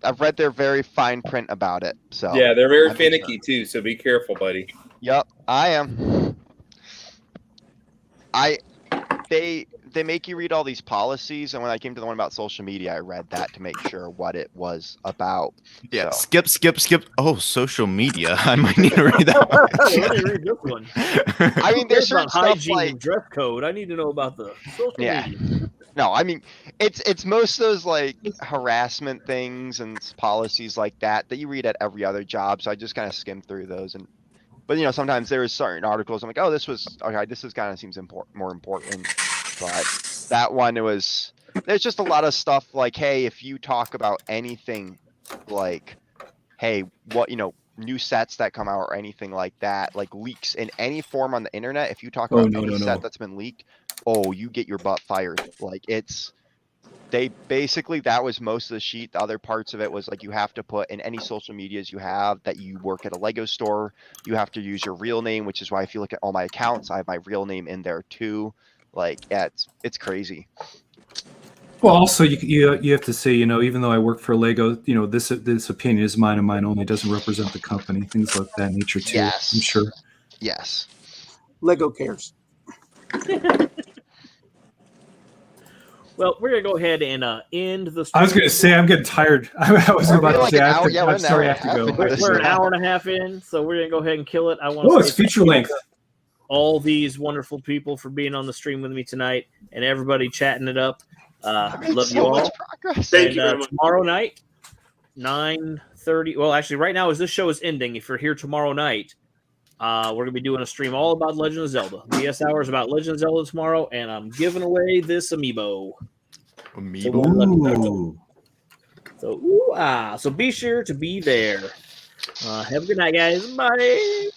I've read their very fine print about it. So yeah, they're very finicky too. So be careful, buddy. Yep, I am. They make you read all these policies, and when I came to the one about social media, I read that to make sure what it was about. Yeah, so. skip. Oh, social media. I might need to read that one. Let me read this one. I mean, there's certain stuff hygiene like and dress code. I need to know about the social media. No, I mean it's most of those like harassment things and policies like that you read at every other job. So I just kind of skim through those, but sometimes there is certain articles I'm like, oh, this kind of seems more important. But that one, there's just a lot of stuff like, hey, if you talk about anything like, hey, what new sets that come out or anything like that, like leaks in any form on the internet, if you talk about any set that's been leaked, oh, you get your butt fired. Like they basically, that was most of the sheet. The other parts of it was like you have to put in any social medias you have that you work at a Lego store. You have to use your real name, which is why if you look at all my accounts, I have my real name in there too. Like, yeah, it's crazy. Well, also you have to say, even though I work for Lego, this opinion is mine and mine only. It doesn't represent the company. Things like that nature too. Yes. I'm sure. Yes. Lego cares. Well, we're gonna go ahead and end the stream. I was going to say I'm getting tired. I was about to say I'm sorry I have to go. We're an hour and a half in, so we're gonna go ahead and kill it. I want Oh, it's feature length. All these wonderful people for being on the stream with me tonight, and everybody chatting it up. Love you all. Thank you very much. Tomorrow night, 9:30. Well, actually, right now as this show is ending, if you're here tomorrow night, we're gonna be doing a stream all about Legend of Zelda. BS Hour is about Legend of Zelda tomorrow, and I'm giving away this amiibo. So be sure to be there. Have a good night, guys. Bye.